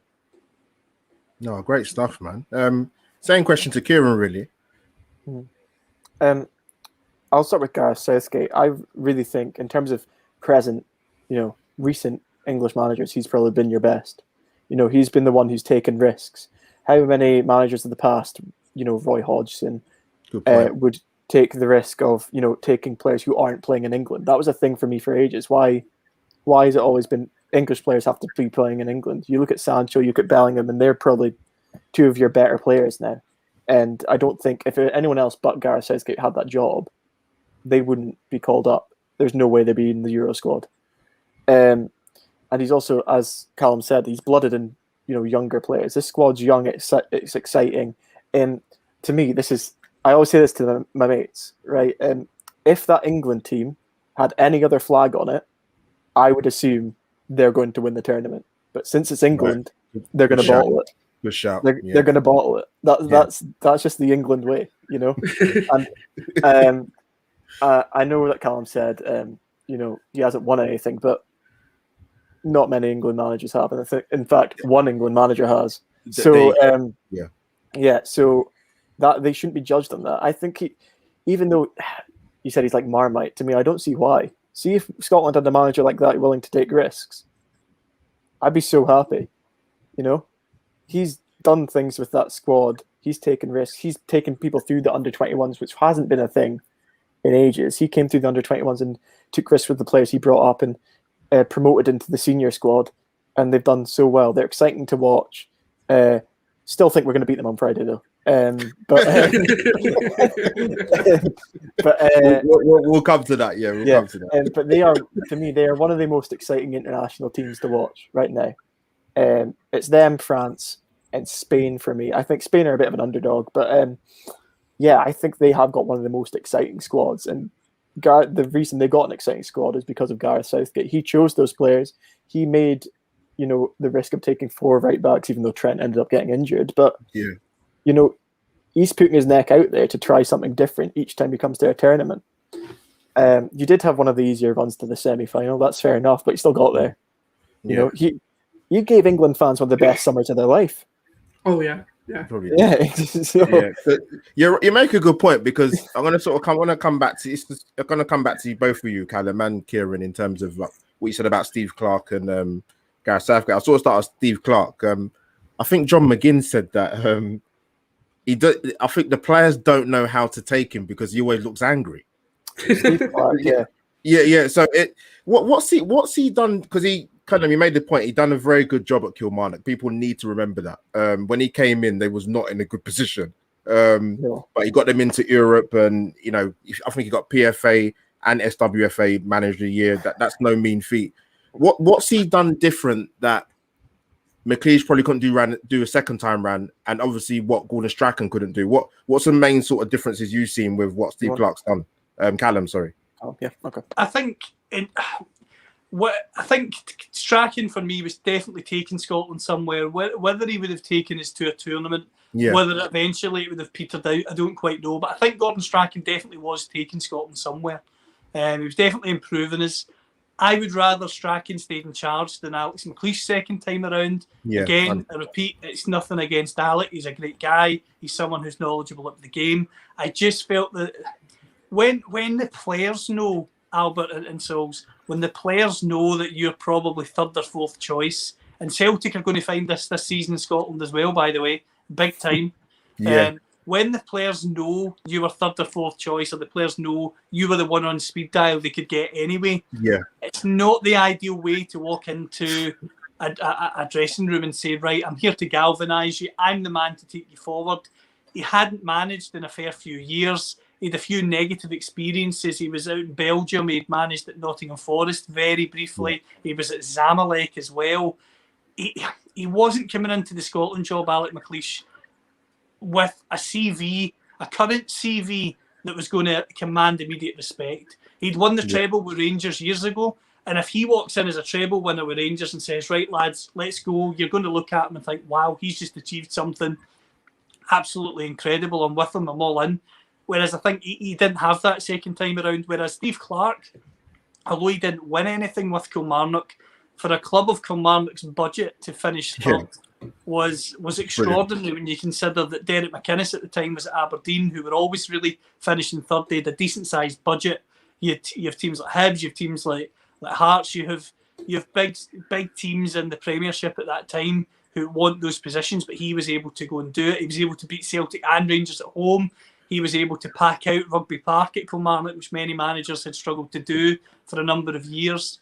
[SPEAKER 1] No, great stuff, man. Same question to Kieran, really.
[SPEAKER 4] I'll start with Gareth Southgate. I really think, in terms of present, recent English managers, he's probably been your best. He's been the one who's taken risks. How many managers of the past, Roy Hodgson, would take the risk of, taking players who aren't playing in England? That was a thing for me for ages. Why has it always been English players have to be playing in England? You look at Sancho, you look at Bellingham, and they're probably two of your better players now. And I don't think if anyone else but Gareth Southgate had that job, they wouldn't be called up. There's no way they'd be in the Euro squad. And he's also, as Callum said, he's blooded in younger players. This squad's young, it's exciting. And to me, I always say this to my mates, right? If that England team had any other flag on it, I would assume they're going to win the tournament. But since it's England, they're going to bottle it.
[SPEAKER 1] Good shout.
[SPEAKER 4] They're going to bottle it. That's just the England way, And I know that Callum said, he hasn't won anything, but not many England managers have. And I think, in fact, one England manager has. So, so that they shouldn't be judged on that. I think even though he said he's like Marmite, to me, I don't see why. See if Scotland had a manager like that willing to take risks. I'd be so happy. He's done things with that squad. He's taken risks. He's taken people through the under-21s, which hasn't been a thing in ages. He came through the under-21s and took risks with the players he brought up and promoted into the senior squad, and they've done so well. They're exciting to watch. Still think we're going to beat them on Friday, though. But
[SPEAKER 1] we'll come to that. Yeah, we'll come to that.
[SPEAKER 4] But they are, to me, they are one of the most exciting international teams to watch right now. It's them, France, and Spain for me. I think Spain are a bit of an underdog, but I think they have got one of the most exciting squads. And the reason they got an exciting squad is because of Gareth Southgate. He chose those players. He made, the risk of taking 4 right backs, even though Trent ended up getting injured. But he's putting his neck out there to try something different each time he comes to a tournament. You did have one of the easier runs to the semi-final. That's fair enough, but you still got there. You gave England fans one of the best summers of their life.
[SPEAKER 2] Oh yeah.
[SPEAKER 1] Probably.
[SPEAKER 4] Yeah.
[SPEAKER 1] But you make a good point, because I'm going to come back to I'm going to come back to you, both of you, Callum and Kieran, in terms of what you said about Steve Clarke and Gareth Southgate. I'll sort of start with Steve Clarke. I think John McGinn said that I think the players don't know how to take him because he always looks angry.
[SPEAKER 4] Steve Clarke,
[SPEAKER 1] yeah. So what's he done? Because Callum, you made the point. He done a very good job at Kilmarnock. People need to remember that. When he came in, they was not in a good position. But he got them into Europe, and I think he got PFA and SWFA Manager of the Year. That's no mean feat. What's he done different that McLeish probably couldn't do a second time round, and obviously what Gordon Strachan couldn't do? What's the main sort of differences you've seen with what Steve Clarke's done? Callum, sorry.
[SPEAKER 4] Oh yeah, okay.
[SPEAKER 3] I think Strachan for me was definitely taking Scotland somewhere. Whether he would have taken us to a tournament, whether eventually it would have petered out, I don't quite know. But I think Gordon Strachan definitely was taking Scotland somewhere. He was definitely improving us. I would rather Strachan stayed in charge than Alex McLeish second time around. Yeah, again, I repeat, it's nothing against Alec. He's a great guy. He's someone who's knowledgeable of the game. I just felt that when the players know, Albert and Souls, when the players know that you're probably third or fourth choice, and Celtic are going to find this season in Scotland as well, by the way, big time. When the players know you were third or fourth choice, or the players know you were the one on speed dial they could get anyway, it's not the ideal way to walk into a dressing room and say, right, I'm here to galvanise you. I'm the man to take you forward. He hadn't managed in a fair few years. He had a few negative experiences. He was out in Belgium. He'd managed at Nottingham Forest very briefly. He was at Zamalek as well. He wasn't coming into the Scotland job, Alec McLeish, with a CV, a current CV that was going to command immediate respect. He'd won the treble with Rangers years ago, and if he walks in as a treble winner with Rangers and says, right, lads, let's go, you're going to look at him and think, wow, he's just achieved something absolutely incredible. I'm with him, I'm all in. Whereas I think he didn't have that second time around. Whereas Steve Clarke, although he didn't win anything with Kilmarnock, for a club of Kilmarnock's budget to finish third was extraordinary. Brilliant. When you consider that Derek McInnes at the time was at Aberdeen, who were always really finishing third. They had a decent sized budget. You have teams like Hibs, you have teams like Hearts, you have big teams in the Premiership at that time who want those positions, but he was able to go and do it. He was able to beat Celtic and Rangers at home. He was able to pack out Rugby Park at Kilmarnock, which many managers had struggled to do for a number of years.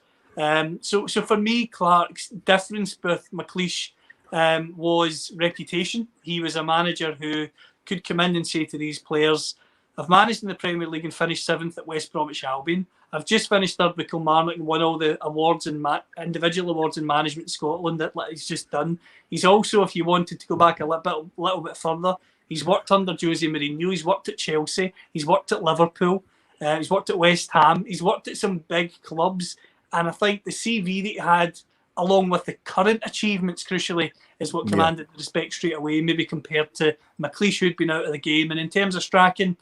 [SPEAKER 3] So for me, Clarke's difference with McLeish was reputation. He was a manager who could come in and say to these players, I've managed in the Premier League and finished 7th at West Bromwich Albion. I've just finished 3rd with Kilmarnock and won all the awards and individual awards in management in Scotland that he's just done. He's also, if you wanted to go back a little bit further, he's worked under Jose Mourinho. He's worked at Chelsea. He's worked at Liverpool. He's worked at West Ham. He's worked at some big clubs. And I think the CV that he had, along with the current achievements, crucially, is what commanded the respect straight away, maybe compared to McLeish, who'd been out of the game. And in terms of Strachan,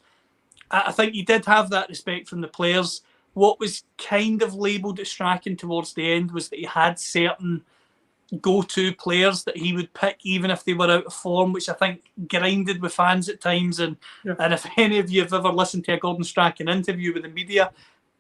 [SPEAKER 3] I think he did have that respect from the players. What was kind of labelled at Strachan towards the end was that he had certain go-to players that he would pick even if they were out of form, which I think grinded with fans at times. And if any of you have ever listened to a Gordon Strachan interview with the media,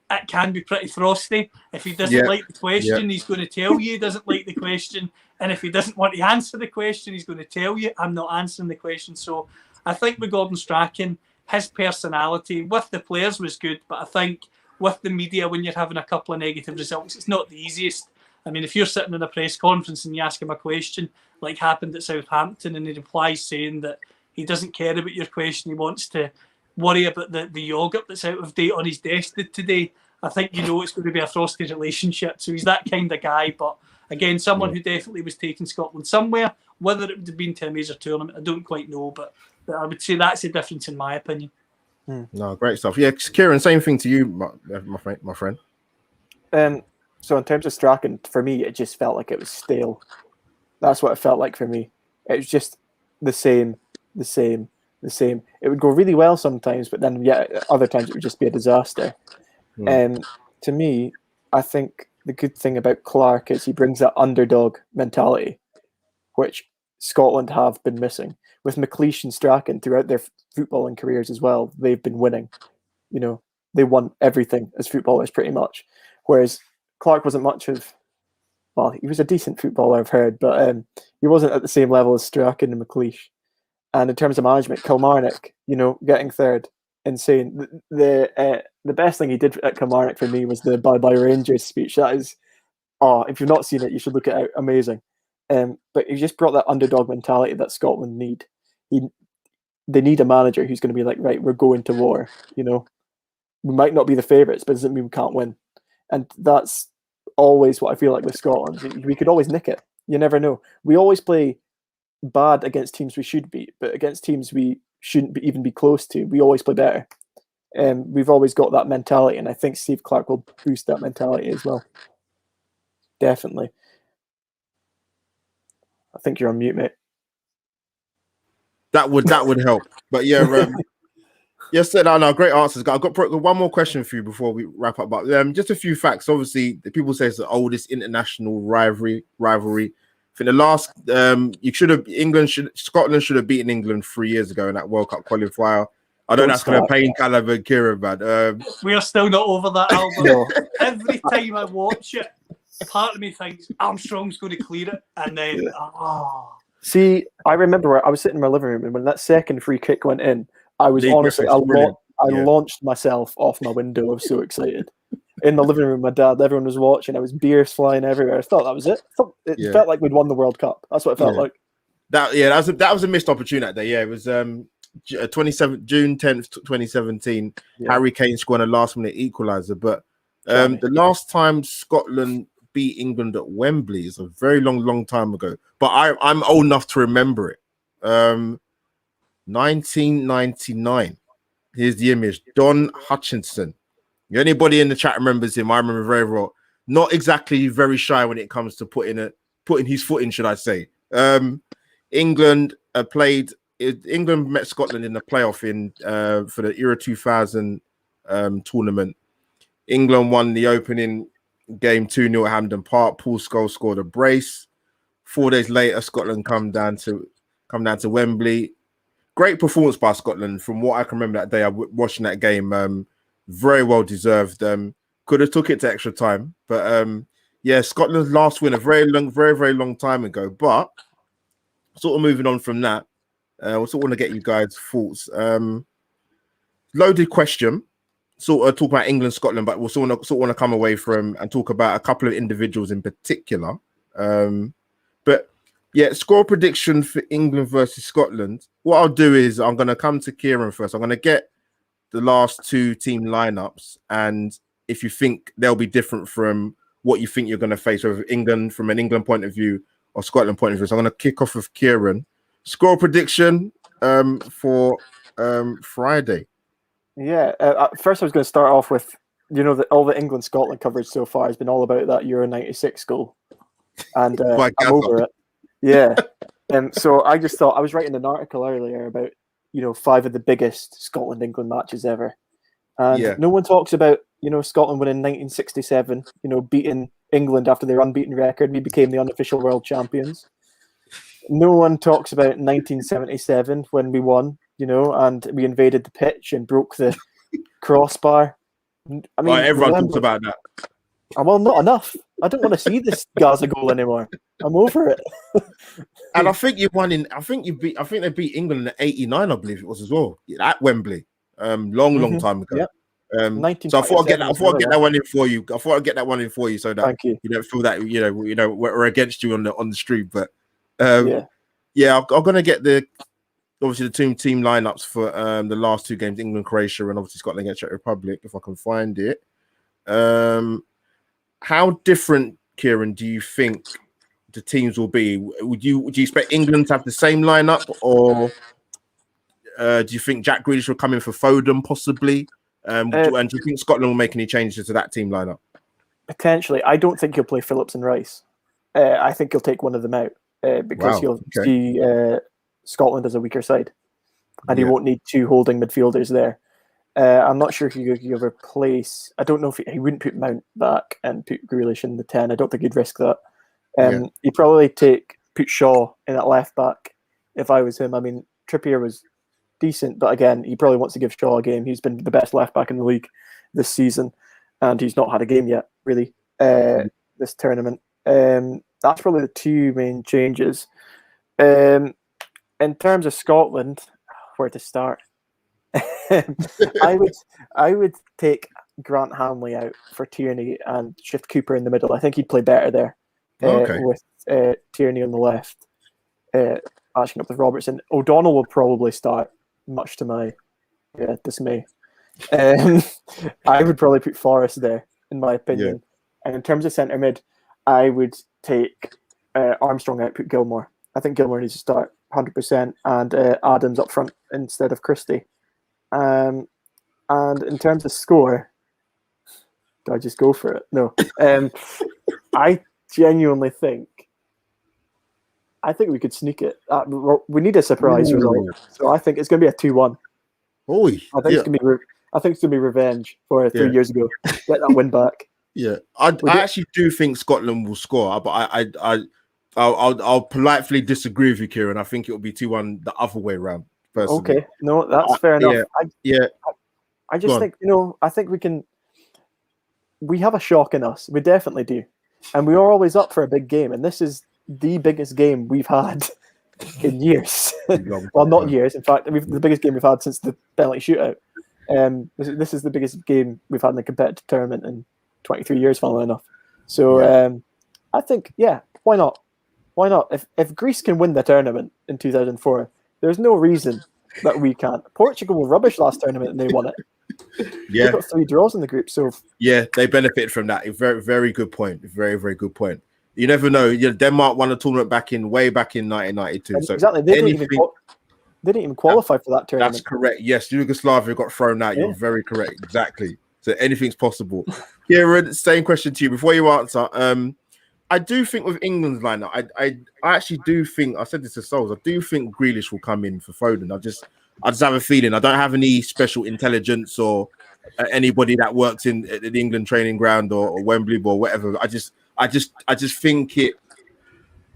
[SPEAKER 3] it can be pretty frosty. If he doesn't like the question, he's going to tell you he doesn't like the question. And if he doesn't want to answer the question, he's going to tell you, I'm not answering the question. So I think with Gordon Strachan, his personality with the players was good, but I think with the media, when you're having a couple of negative results, it's not the easiest. I mean, if you're sitting in a press conference and you ask him a question, like happened at Southampton, and he replies saying that he doesn't care about your question, he wants to worry about the yoghurt that's out of date on his desk today, I think you know it's going to be a frosty relationship. So he's that kind of guy. But again, someone who definitely was taking Scotland somewhere. Whether it would have been to a major tournament, I don't quite know. But I would say that's the difference in my opinion.
[SPEAKER 1] No, great stuff. Yeah, Kieran, same thing to you, my friend.
[SPEAKER 4] So in terms of Strachan, for me, it just felt like it was stale. That's what it felt like for me. It was just the same. It would go really well sometimes, but then other times it would just be a disaster. To me, I think the good thing about Clarke is he brings that underdog mentality, which Scotland have been missing. With McLeish and Strachan throughout their footballing careers as well, they've been winning. You know, they won everything as footballers pretty much. Whereas Clarke wasn't much of, well, he was a decent footballer, I've heard, but he wasn't at the same level as Strachan and McLeish. And in terms of management, Kilmarnock, you know, getting third, insane. The best thing he did at Kilmarnock for me was the Bye Bye Rangers speech. That is Oh, if you've not seen it, you should look it out. Amazing. But he just brought that underdog mentality that Scotland need. They need a manager who's going to be like, right, we're going to war. You know, we might not be the favourites, but it doesn't mean we can't win. And that's always what I feel like with Scotland. We could always nick it. You never know. We always play bad against teams we should beat, but against teams we shouldn't even be close to, we always play better. We've always got that mentality, and I think Steve Clarke will boost that mentality as well. Definitely. I think you're on mute, mate.
[SPEAKER 1] That would help. But yeah, yes, no, great answers. I've got one more question for you before we wrap up. But just a few facts. Obviously, the people say it's the oldest international rivalry. For the last, Scotland should have beaten England 3 years ago in that World Cup qualifier. I know that's going to pain Callum and Kieran, man.
[SPEAKER 3] We are still not over that, Albert.
[SPEAKER 4] No.
[SPEAKER 3] Every time I watch it, part of me thinks Armstrong's going to clear it, and then
[SPEAKER 4] See, I remember where I was sitting in my living room, and when that second free kick went in, I was honestly, I launched myself off my window. I was so excited. In the living room with my dad, everyone was watching. There was beers flying everywhere. I thought that was it. It felt like we'd won the World Cup. That's what it felt like.
[SPEAKER 1] That was a missed opportunity that day. Yeah, it was June 10th, 2017. Yeah. Harry Kane scored a last-minute equaliser. But the last time Scotland beat England at Wembley is a very long time ago. But I'm old enough to remember it. 1999. Here's the image. Don Hutchinson. Anybody in the chat remembers him? I remember very well. Not exactly very shy when it comes to putting his foot in, should I say. England met Scotland in the playoff for the Euro 2000 tournament. England won the opening game 2-0 at Hampden Park. Paul Scholes scored a brace. 4 days later, Scotland come down to Wembley. Great performance by Scotland. From what I can remember that day, I was watching that game. Very well deserved. Could have took it to extra time, but Scotland's last win a very long time ago. But sort of moving on from that, I sort of want to get you guys' thoughts. Loaded question. Sort of talk about England, Scotland, but we'll sort of want to come away from and talk about a couple of individuals in particular. But yeah, score prediction for England versus Scotland. What I'll do is I'm going to come to Kieran first. I'm going to get the last two team lineups, and if you think they'll be different from what you think you're going to face, whether England from an England point of view or Scotland point of view. So I'm going to kick off with Kieran. Score prediction for Friday.
[SPEAKER 4] Yeah, first I was going to start off with, all the England-Scotland coverage so far has been all about that Euro 96 goal. And I'm over it. Yeah. So I just thought, I was writing an article earlier about, 5 of the biggest Scotland-England matches ever. And no one talks about, Scotland winning 1967, beating England after their unbeaten record. We became the unofficial world champions. No one talks about 1977 when we won, and we invaded the pitch and broke the crossbar. I mean,
[SPEAKER 1] everyone talks about that.
[SPEAKER 4] Well, not enough. I don't want to see this Gaza goal anymore. I'm over it.
[SPEAKER 1] And I think they beat England in '89, I believe it was as well, at Wembley. Long time ago.
[SPEAKER 4] Yep.
[SPEAKER 1] So I thought I'd get that one in for you. So that you don't feel that we're against you on the street. But I'm gonna get the team lineups for the last two games: England, Croatia, and obviously Scotland against Czech Republic. If I can find it. How different, Kieran, do you think the teams will be? Would you expect England to have the same lineup, or do you think Jack Grealish will come in for Foden possibly? And do you think Scotland will make any changes to that team lineup?
[SPEAKER 4] Potentially. I don't think he'll play Phillips and Rice. I think he'll take one of them out because he'll see Scotland as a weaker side, and he won't need two holding midfielders there. I'm not sure if he'll replace. I don't know if he wouldn't put Mount back and put Grealish in the 10. I don't think he'd risk that. He'd probably put Shaw in at left back if I was him. I mean, Trippier was decent, but again, he probably wants to give Shaw a game. He's been the best left back in the league this season, and he's not had a game yet, really, this tournament. That's probably the two main changes. In terms of Scotland, where to start? I would take Grant Hanley out for Tierney and shift Cooper in the middle. I think he'd play better there with Tierney on the left, matching up with Robertson. O'Donnell will probably start, much to my dismay. I would probably put Forrest there, in my opinion.
[SPEAKER 1] Yeah.
[SPEAKER 4] And in terms of centre mid, I would take Armstrong out, put Gilmore. I think Gilmore needs to start 100%, and Adams up front instead of Christie. And in terms of score, do I just go for it? No. I genuinely think we could sneak it. We need a surprise result, so I think it's going to be a 2-1. I think it's going to be revenge for 3 years ago. Get that win back.
[SPEAKER 1] Yeah, I actually do think Scotland will score, but I'll politely disagree with you, Kieran. I think it will be 2-1 the other way around. Personally.
[SPEAKER 4] Okay, no, that's fair enough. I just think I think we can. We have a shock in us. We definitely do, and we are always up for a big game. And this is the biggest game we've had in years. Well, not years. In fact, the biggest game we've had since the penalty shootout. This is the biggest game we've had in the competitive tournament in 23 years, funnily enough. So I think, why not? Why not? If Greece can win the tournament in 2004, there's no reason that we can't. Portugal were rubbish last tournament and they won it.
[SPEAKER 1] Yeah,
[SPEAKER 4] they got 3 draws in the group. So
[SPEAKER 1] they benefited from that. Very, very good point. Very, very good point. You never know. Denmark won a tournament way back in 1992. So
[SPEAKER 4] exactly, they didn't even qualify for that tournament.
[SPEAKER 1] That's correct. Yes, Yugoslavia got thrown out. You're very correct. Exactly. So anything's possible. Kieran, same question to you. Before you answer, I do think with England's lineup, I actually do think, I said this to Souls, I do think Grealish will come in for Foden. I just have a feeling. I don't have any special intelligence or anybody that works in the England training ground or Wembley or whatever. I just think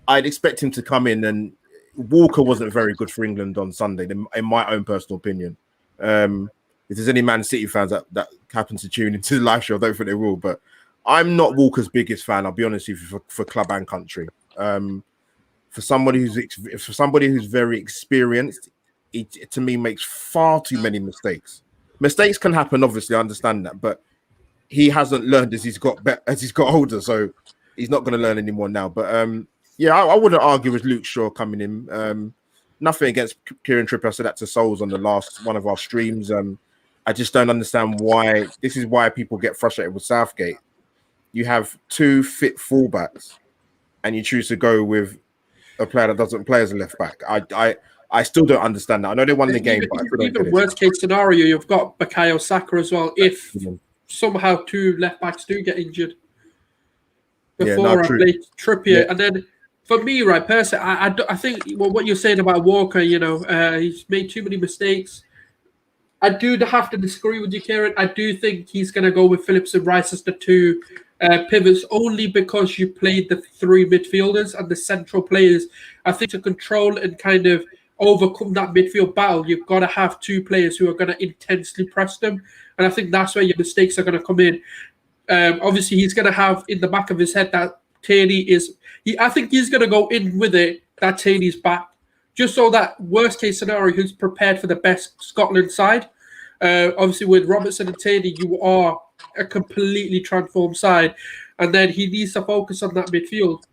[SPEAKER 1] I'd expect him to come in, and Walker wasn't very good for England on Sunday, in my own personal opinion. If there's any Man City fans that happen to tune into the live show, I don't think they will, but I'm not Walker's biggest fan, I'll be honest with you, for club and country. For somebody who's very experienced, it to me makes far too many mistakes. Mistakes can happen, obviously, I understand that, but he hasn't learned as he's got older, so he's not going to learn anymore now. But I wouldn't argue with Luke Shaw coming in. Nothing against Kieran Trippier. I said that to Souls on the last one of our streams. I just don't understand why. This is why people get frustrated with Southgate. You have 2 fit fullbacks, and you choose to go with a player that doesn't play as a left back. I still don't understand that. I know they won the game, but
[SPEAKER 2] even worst case scenario, you've got Bukayo Saka as well. If somehow 2 left backs do get injured before I play Trippier, and then for me, right, personally, I think what you're saying about Walker, he's made too many mistakes. I do have to disagree with you, Kieran. I do think he's going to go with Phillips and Rice as the 2 pivots, only because you played the 3 midfielders and the central players. I think to control and kind of overcome that midfield battle, you've got to have 2 players who are going to intensely press them. And I think that's where your mistakes are going to come in. Obviously, he's going to have in the back of his head that Tierney I think he's going to go in with it that Tierney's back, just so that worst case scenario, he's prepared for the best Scotland side. Obviously, with Robertson and Tierney, you are a completely transformed side, and then he needs to focus on that midfield.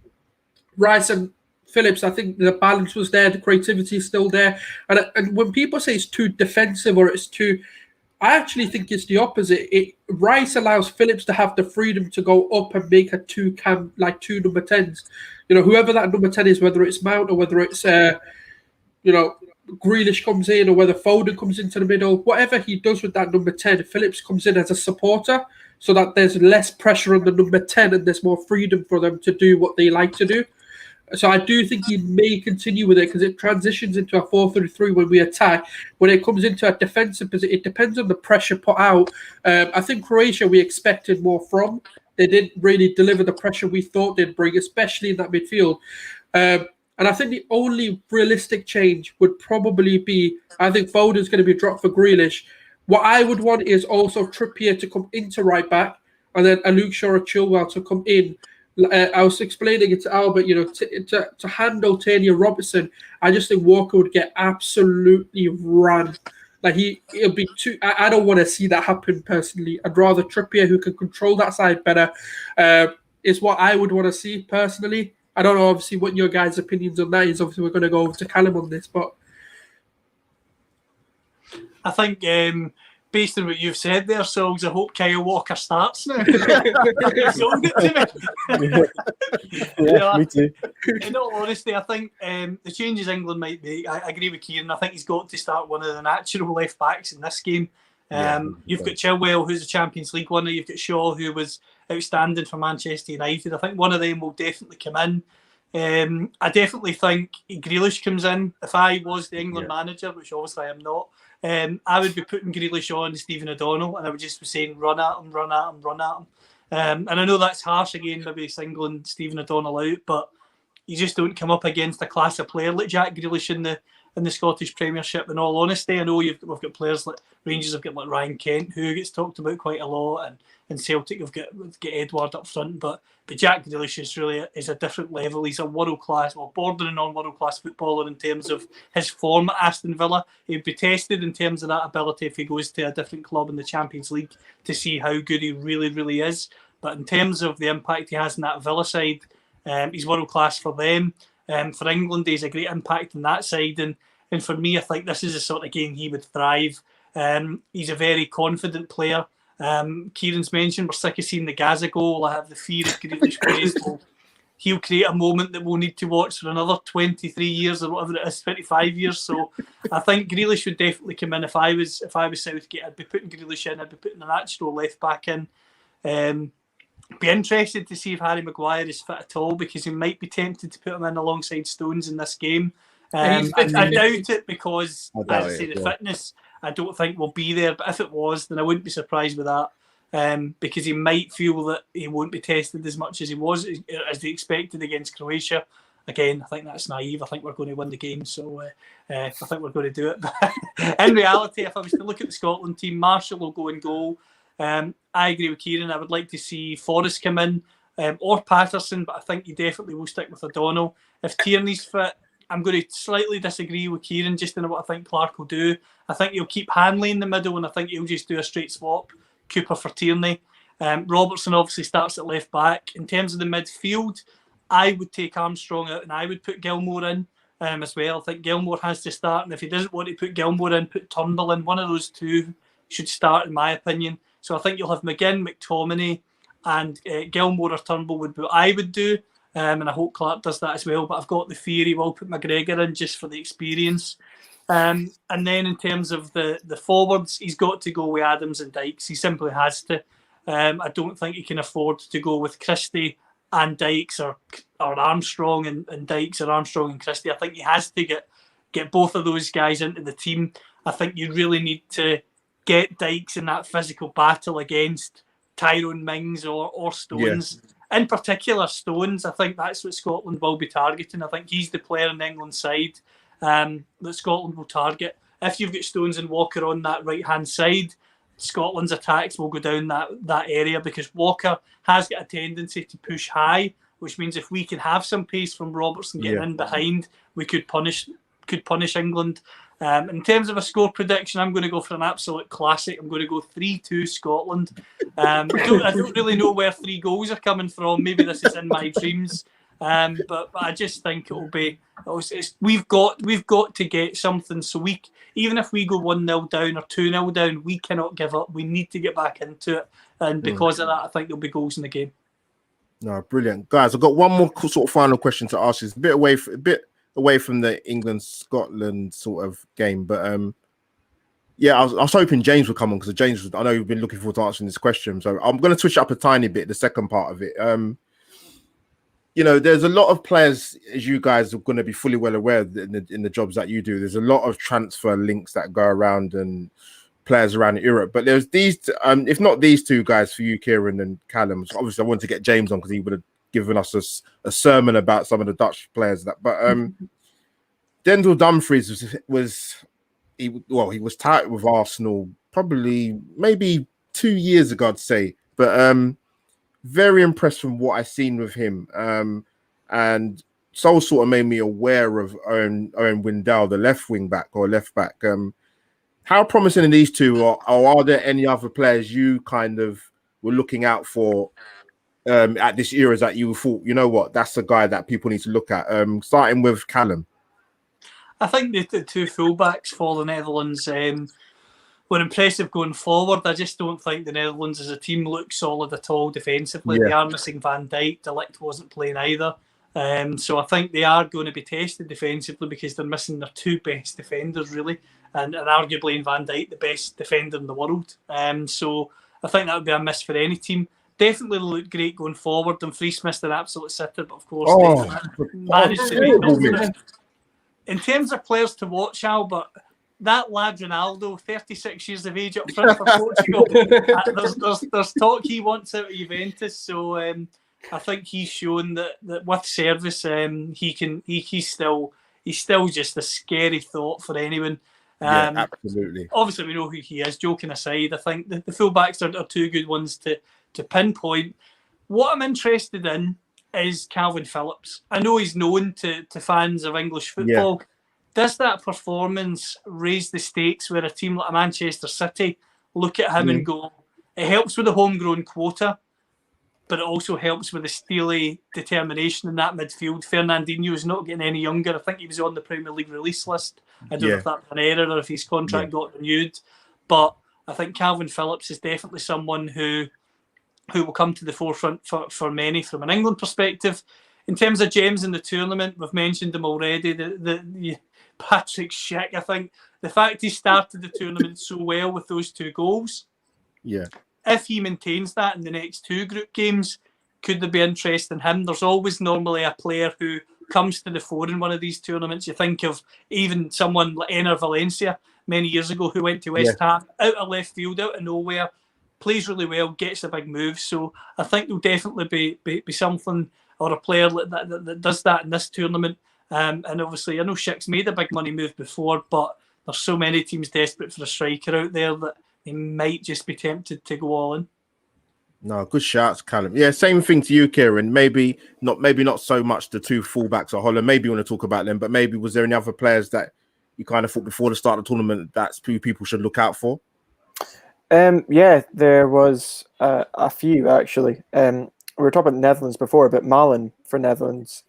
[SPEAKER 2] Rice and Phillips, I think the balance was there, the creativity is still there, and when people say it's too defensive or it's too, I actually think it's the opposite. Rice allows Phillips to have the freedom to go up and make a 2 number 10s. Whoever that number 10 is, whether it's Mount or whether it's Grealish comes in or whether Foden comes into the middle, whatever he does with that number 10, Phillips comes in as a supporter so that there's less pressure on the number 10 and there's more freedom for them to do what they like to do. So I do think he may continue with it because it transitions into a 4-3-3 when we attack. When it comes into a defensive position, it depends on the pressure put out. I think Croatia we expected more from. They didn't really deliver the pressure we thought they'd bring, especially in that midfield. And I think the only realistic change would probably be, I think Foden's going to be dropped for Grealish. What I would want is also Trippier to come into right back and then a Luke Shaw or Chilwell to come in. I was explaining it to Albert, to handle Tierney and Robertson, I just think Walker would get absolutely run. Like it'll be too. I don't want to see that happen personally. I'd rather Trippier, who can control that side better, is what I would want to see personally. I don't know, obviously, what your guys' opinions on that is. Obviously, we're going to go over to Callum on this, but
[SPEAKER 3] I think based on what you've said there, Sills, I hope Kyle Walker starts now. Sold it to me.
[SPEAKER 4] Yeah, me too.
[SPEAKER 3] In all honesty, I think the changes England might make, I agree with Kieran. I think he's got to start one of the natural left backs in this game. You've got Chilwell, who's a Champions League winner. You've got Shaw, who was outstanding for Manchester United. I think one of them will definitely come in. I definitely think Grealish comes in. If I was the England manager, which obviously I am not, I would be putting Grealish on Stephen O'Donnell, and I would just be saying, run at him, run at him, run at him. And I know that's harsh again, maybe singling Stephen O'Donnell out, but you just don't come up against a class of player like Jack Grealish in the Scottish Premiership. In all honesty, I know we've got players like Rangers have got like Ryan Kent, who gets talked about quite a lot, and in Celtic have got Edward up front, but Jack Grealish is a different level. He's a world class, bordering on world class footballer in terms of his form at Aston Villa. He'd be tested in terms of that ability if he goes to a different club in the Champions League to see how good he really, really is. But in terms of the impact he has in that Villa side, he's world class for them. For England, he's a great impact on that side, and for me, I think this is the sort of game he would thrive. He's a very confident player. Kieran's mentioned we're sick of seeing the Gaza goal. I have the fear of Grealish plays. He'll create a moment that we'll need to watch for another 23 years or whatever it is, 25 years. So I think Grealish would definitely come in. If I was Southgate, I'd be putting Grealish in. I'd be putting a natural left back in. Be interested to see if Harry Maguire is fit at all, because he might be tempted to put him in alongside Stones in this game. I doubt it, because as I say, the fitness I don't think will be there. But if it was, then I wouldn't be surprised with that, because he might feel that he won't be tested as much as they expected against Croatia. Again, I think that's naive. I think we're going to win the game, so I think we're going to do it. But in reality, if I was to look at the Scotland team, Marshall will go in goal. I agree with Kieran. I would like to see Forrest come in, or Patterson, but I think he definitely will stick with O'Donnell. If Tierney's fit, I'm going to slightly disagree with Kieran just in what I think Clark will do. I think he'll keep Hanley in the middle, and I think he'll just do a straight swap, Cooper for Tierney. Robertson obviously starts at left back. In terms of the midfield, I would take Armstrong out and I would put Gilmore in as well. I think Gilmore has to start, and if he doesn't want to put Gilmore in, put Turnbull in. One of those two should start, in my opinion. So I think you'll have McGinn, McTominay, and Gilmore or Turnbull would be what I would do. And I hope Clark does that as well. But I've got the theory we'll put McGregor in just for the experience. And then in terms of the forwards, he's got to go with Adams and Dykes. He simply has to. I don't think he can afford to go with Christie and Dykes, or Armstrong and Dykes, or Armstrong and Christie. I think he has to get both of those guys into the team. I think you really need to get Dykes in that physical battle against Tyrone Mings or Stones. Yeah. In particular, Stones. I think that's what Scotland will be targeting. I think he's the player on the England side that Scotland will target. If you've got Stones and Walker on that right-hand side, Scotland's attacks will go down that area, because Walker has got a tendency to push high, which means if we can have some pace from Robertson getting in behind, we could punish England. In terms of a score prediction, I'm going to go for an absolute classic. I'm going to go 3-2 Scotland. I don't really know where 3 goals are coming from. Maybe this is in my dreams. But I just think it'll be. We've got to get something. So even if we go 1-0 down or 2-0 down, we cannot give up. We need to get back into it, and because of that, I think there'll be goals in the game. No,
[SPEAKER 1] brilliant, guys. I've got one more sort of final question to ask. It's a bit away from the England-Scotland sort of game, but I was hoping James would come on, because James, I know you've been looking forward to answering this question, so I'm going to switch up a tiny bit, the second part of it. There's a lot of players, as you guys are going to be fully well aware in the jobs that you do. There's a lot of transfer links that go around and players around Europe, but there's these, if not these two guys for you, Kieran and Callum. So obviously, I wanted to get James on because he would have given us a sermon about some of the Dutch players. Denzel Dumfries was tight with Arsenal maybe 2 years ago, I'd say, but very impressed from what I've seen with him. And so sort of made me aware of Owen Windell, the left wing back or left back. How promising are these two, or are there any other players you kind of were looking out for at this era that you thought, you know what, that's the guy that people need to look at? Starting with Callum.
[SPEAKER 3] I think the two fullbacks for the Netherlands were impressive going forward. I just don't think the Netherlands as a team look solid at all defensively.
[SPEAKER 1] Yeah.
[SPEAKER 3] They are missing Van Dijk. De Ligt wasn't playing either. So I think they are going to be tested defensively because they're missing their two best defenders, really. And arguably in Van Dijk, the best defender in the world. So I think that would be a miss for any team. Definitely look great going forward. Dumfries missed an absolute sitter, but of course they managed to make up for it. In terms of players to watch, Albert, that lad Ronaldo, 36 years of age up front for Portugal, there's talk he wants out of Juventus, so I think he's shown that with service, he's still just a scary thought for anyone.
[SPEAKER 1] Absolutely.
[SPEAKER 3] Obviously, we know who he is. Joking aside, I think the fullbacks are two good ones to pinpoint. What I'm interested in is Calvin Phillips. I know he's known to fans of English football. Yeah. Does that performance raise the stakes where a team like Manchester City look at him and go, it helps with the homegrown quota, but it also helps with the steely determination in that midfield. Fernandinho is not getting any younger. I think he was on the Premier League release list. I don't know if that's an error or if his contract got renewed. But I think Calvin Phillips is definitely someone who will come to the forefront for many from an England perspective. In terms of gems in the tournament, we've mentioned them already. The Patrick Schick, I think the fact he started the tournament so well with those two goals.
[SPEAKER 1] Yeah.
[SPEAKER 3] If he maintains that in the next two group games, could there be interest in him? There's always normally a player who comes to the fore in one of these tournaments. You think of even someone like Enner Valencia many years ago who went to West Ham, out of left field, out of nowhere, plays really well, gets a big move. So I think there'll definitely be something or a player that does that in this tournament. And obviously, I know Schick's made a big money move before, but there's so many teams desperate for a striker out there that they might just be tempted to go all in.
[SPEAKER 1] No, good shouts, Callum. Yeah, same thing to you, Kieran. Maybe not so much the two fullbacks at Holland. Maybe you want to talk about them, but maybe was there any other players that you kind of thought before the start of the tournament that's who people should look out for?
[SPEAKER 4] Yeah, there was a few actually. We were talking about Netherlands before, but Malen for Netherlands,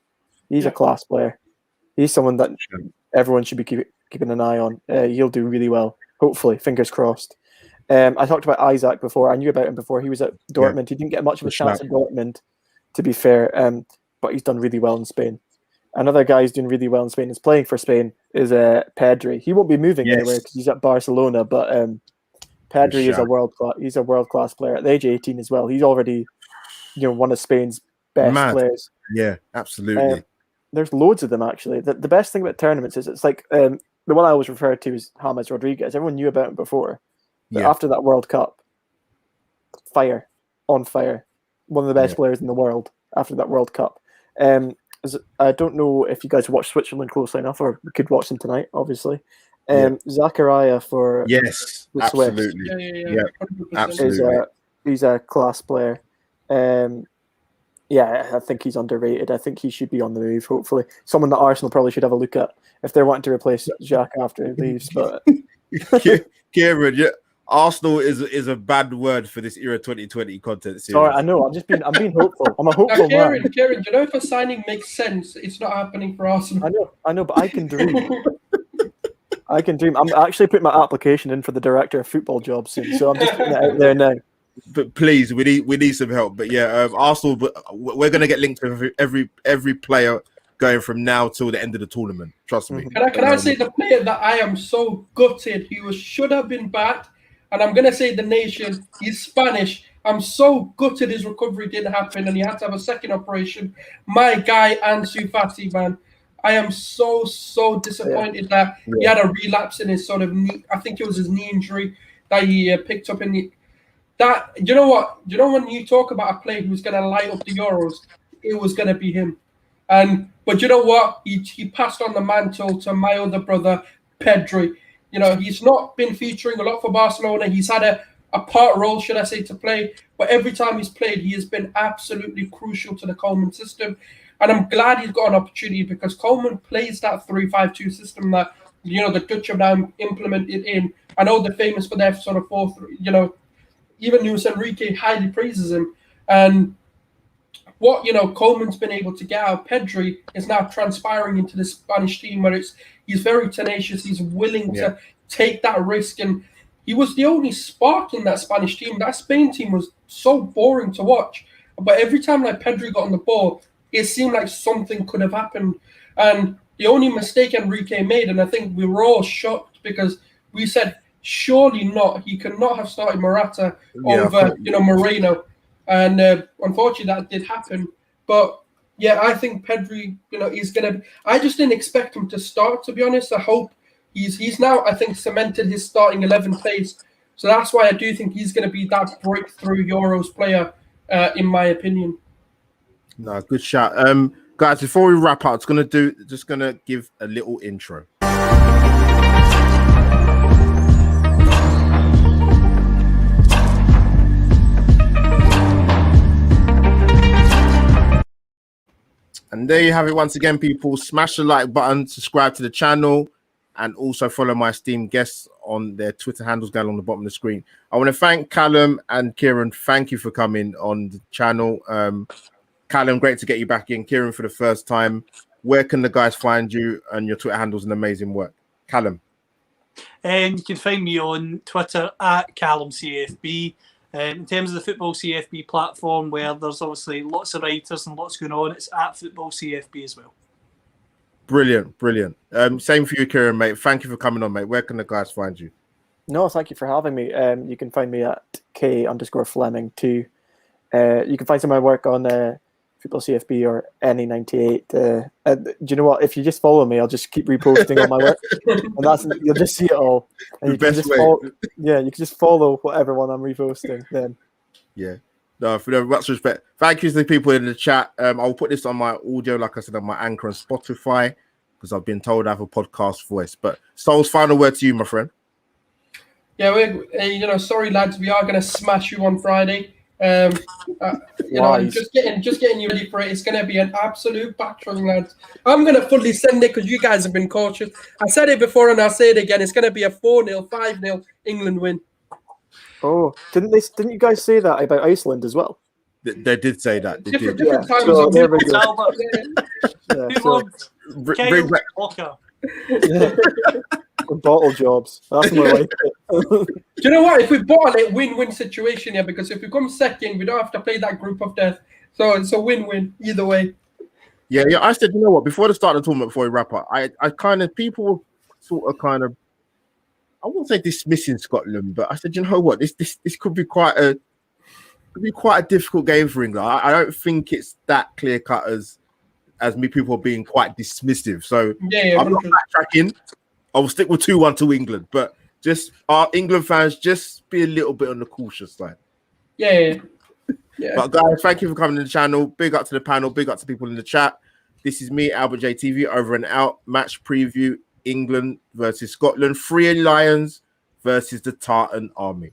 [SPEAKER 4] he's a class player. He's someone that everyone should be keeping an eye on. He'll do really well, hopefully. Fingers crossed. I talked about Isaac before. I knew about him before. He was at Dortmund. Yeah. He didn't get much of a chance at Dortmund, to be fair, but he's done really well in Spain. Another guy who's doing really well in Spain, is playing for Spain, is Pedri. He won't be moving anywhere because he's at Barcelona, but Pedri is a world class player at the age of 18 as well. He's already, one of Spain's best players.
[SPEAKER 1] Yeah, absolutely.
[SPEAKER 4] There's loads of them actually. The best thing about tournaments is it's like the one I always referred to is James Rodriguez. Everyone knew about him before, but after that World Cup, on fire, one of the best players in the world after that World Cup. I don't know if you guys watch Switzerland closely enough, or we could watch them tonight, obviously. Zakaria for
[SPEAKER 1] absolutely. Yeah, absolutely.
[SPEAKER 4] He's a class player. I think he's underrated. I think he should be on the move, hopefully. Someone that Arsenal probably should have a look at if they're wanting to replace Jack after he leaves. But
[SPEAKER 1] Kieran, Arsenal is a bad word for this era 2020 content series.
[SPEAKER 4] Sorry, I know. I'm being hopeful. I'm a hopeful man.
[SPEAKER 2] Kieran, if a signing makes sense, it's not happening for Arsenal.
[SPEAKER 4] I know, but I can dream. I can dream. I'm actually putting my application in for the director of football job soon, so I'm just putting it out there now.
[SPEAKER 1] But please, we need some help. But Arsenal, we're going to get linked with every player going from now till the end of the tournament. Trust me.
[SPEAKER 2] Can I say the player that I am so gutted he should have been back, and I'm going to say the nation. He's Spanish. I'm so gutted his recovery didn't happen, and he had to have a second operation. My guy Ansu Fati, man. I am so disappointed that he had a relapse in his sort of knee. I think it was his knee injury that he picked up in the. That you know what? When you talk about a player who's going to light up the Euros, it was going to be him. But you know what? He passed on the mantle to my other brother, Pedri. He's not been featuring a lot for Barcelona. He's had a part role, should I say, to play. But every time he's played, he has been absolutely crucial to the Coleman system. And I'm glad he's got an opportunity because Coleman plays that 3-5-2 system that the Dutch have now implemented in. I know they're famous for their sort of 4-3. Even Luis Enrique highly praises him, and what Coleman's been able to get out of Pedri is now transpiring into the Spanish team, where he's very tenacious, he's willing to take that risk, and he was the only spark in that Spanish team. That Spain team was so boring to watch, but every time Pedri got on the ball, it seemed like something could have happened. And the only mistake Enrique made, and I think we were all shocked because we said, surely not, he could not have started Morata over Moreno. And unfortunately, that did happen. But yeah, I think Pedri, is gonna. I just didn't expect him to start. To be honest, I hope he's now. I think cemented his starting 11 place. So that's why I do think he's going to be that breakthrough Euros player, in my opinion.
[SPEAKER 1] No, good shout, guys. Before we wrap up, just gonna give a little intro. And there you have it once again, people. Smash the like button, subscribe to the channel, and also follow my esteemed guests on their Twitter handles down on the bottom of the screen. I want to thank Callum and Kieran. Thank you for coming on the channel. Callum, great to get you back in. Kieran, for the first time. Where can the guys find you and your Twitter handles and amazing work? Callum.
[SPEAKER 3] You can find me on Twitter at CallumCFB. In terms of the Football CFB platform, where there's obviously lots of writers and lots going on, it's at Football CFB as well.
[SPEAKER 1] Brilliant. Same for you, Kieran, mate. Thank you for coming on, mate. Where can the guys find you?
[SPEAKER 4] No, thank you for having me. You can find me at K_Fleming2. You can find some of my work on Football CFB or NE98. Do you know what? If you just follow me, I'll just keep reposting all my work, and you'll just see it all. And you can just you can just follow whatever one I'm reposting. Then,
[SPEAKER 1] yeah. No, for much respect. Thank you to the people in the chat. I'll put this on my audio, like I said, on my Anchor and Spotify, because I've been told I have a podcast voice. But Soul's final word to you, my friend.
[SPEAKER 2] Yeah, we're sorry lads, we are going to smash you on Friday. Just getting you ready for it. It's going to be an absolute battering, lads. I'm going to fully send it because you guys have been cautious. I said it before and I'll say it again. It's going to be a 4-0, 5-0 England win.
[SPEAKER 4] Oh, didn't you guys say that about Iceland as well?
[SPEAKER 1] They did say that. They
[SPEAKER 2] different
[SPEAKER 1] did.
[SPEAKER 2] times.
[SPEAKER 4] So there we
[SPEAKER 1] Bring back.
[SPEAKER 4] Bottle jobs. That's more like it.
[SPEAKER 2] Do you know what? If we bottle it, win-win situation here, because if we come second, we don't have to play that group of death. So it's a win-win either way.
[SPEAKER 1] Yeah. I said, you know what? Before the start of the tournament, before we wrap up, I kind of people sort of kind of, I won't say dismissing Scotland, but I said, you know what? This could be quite a difficult game for England. I don't think it's that clear cut as me people are being quite dismissive. So I'm not backtracking. I will stick with 2-1 to England, but just our England fans, just be a little bit on the cautious side.
[SPEAKER 2] Yeah.
[SPEAKER 1] But guys, thank you for coming to the channel. Big up to the panel. Big up to people in the chat. This is me, Albert JTV, over and out. Match preview: England versus Scotland. 3 Lions versus the Tartan Army.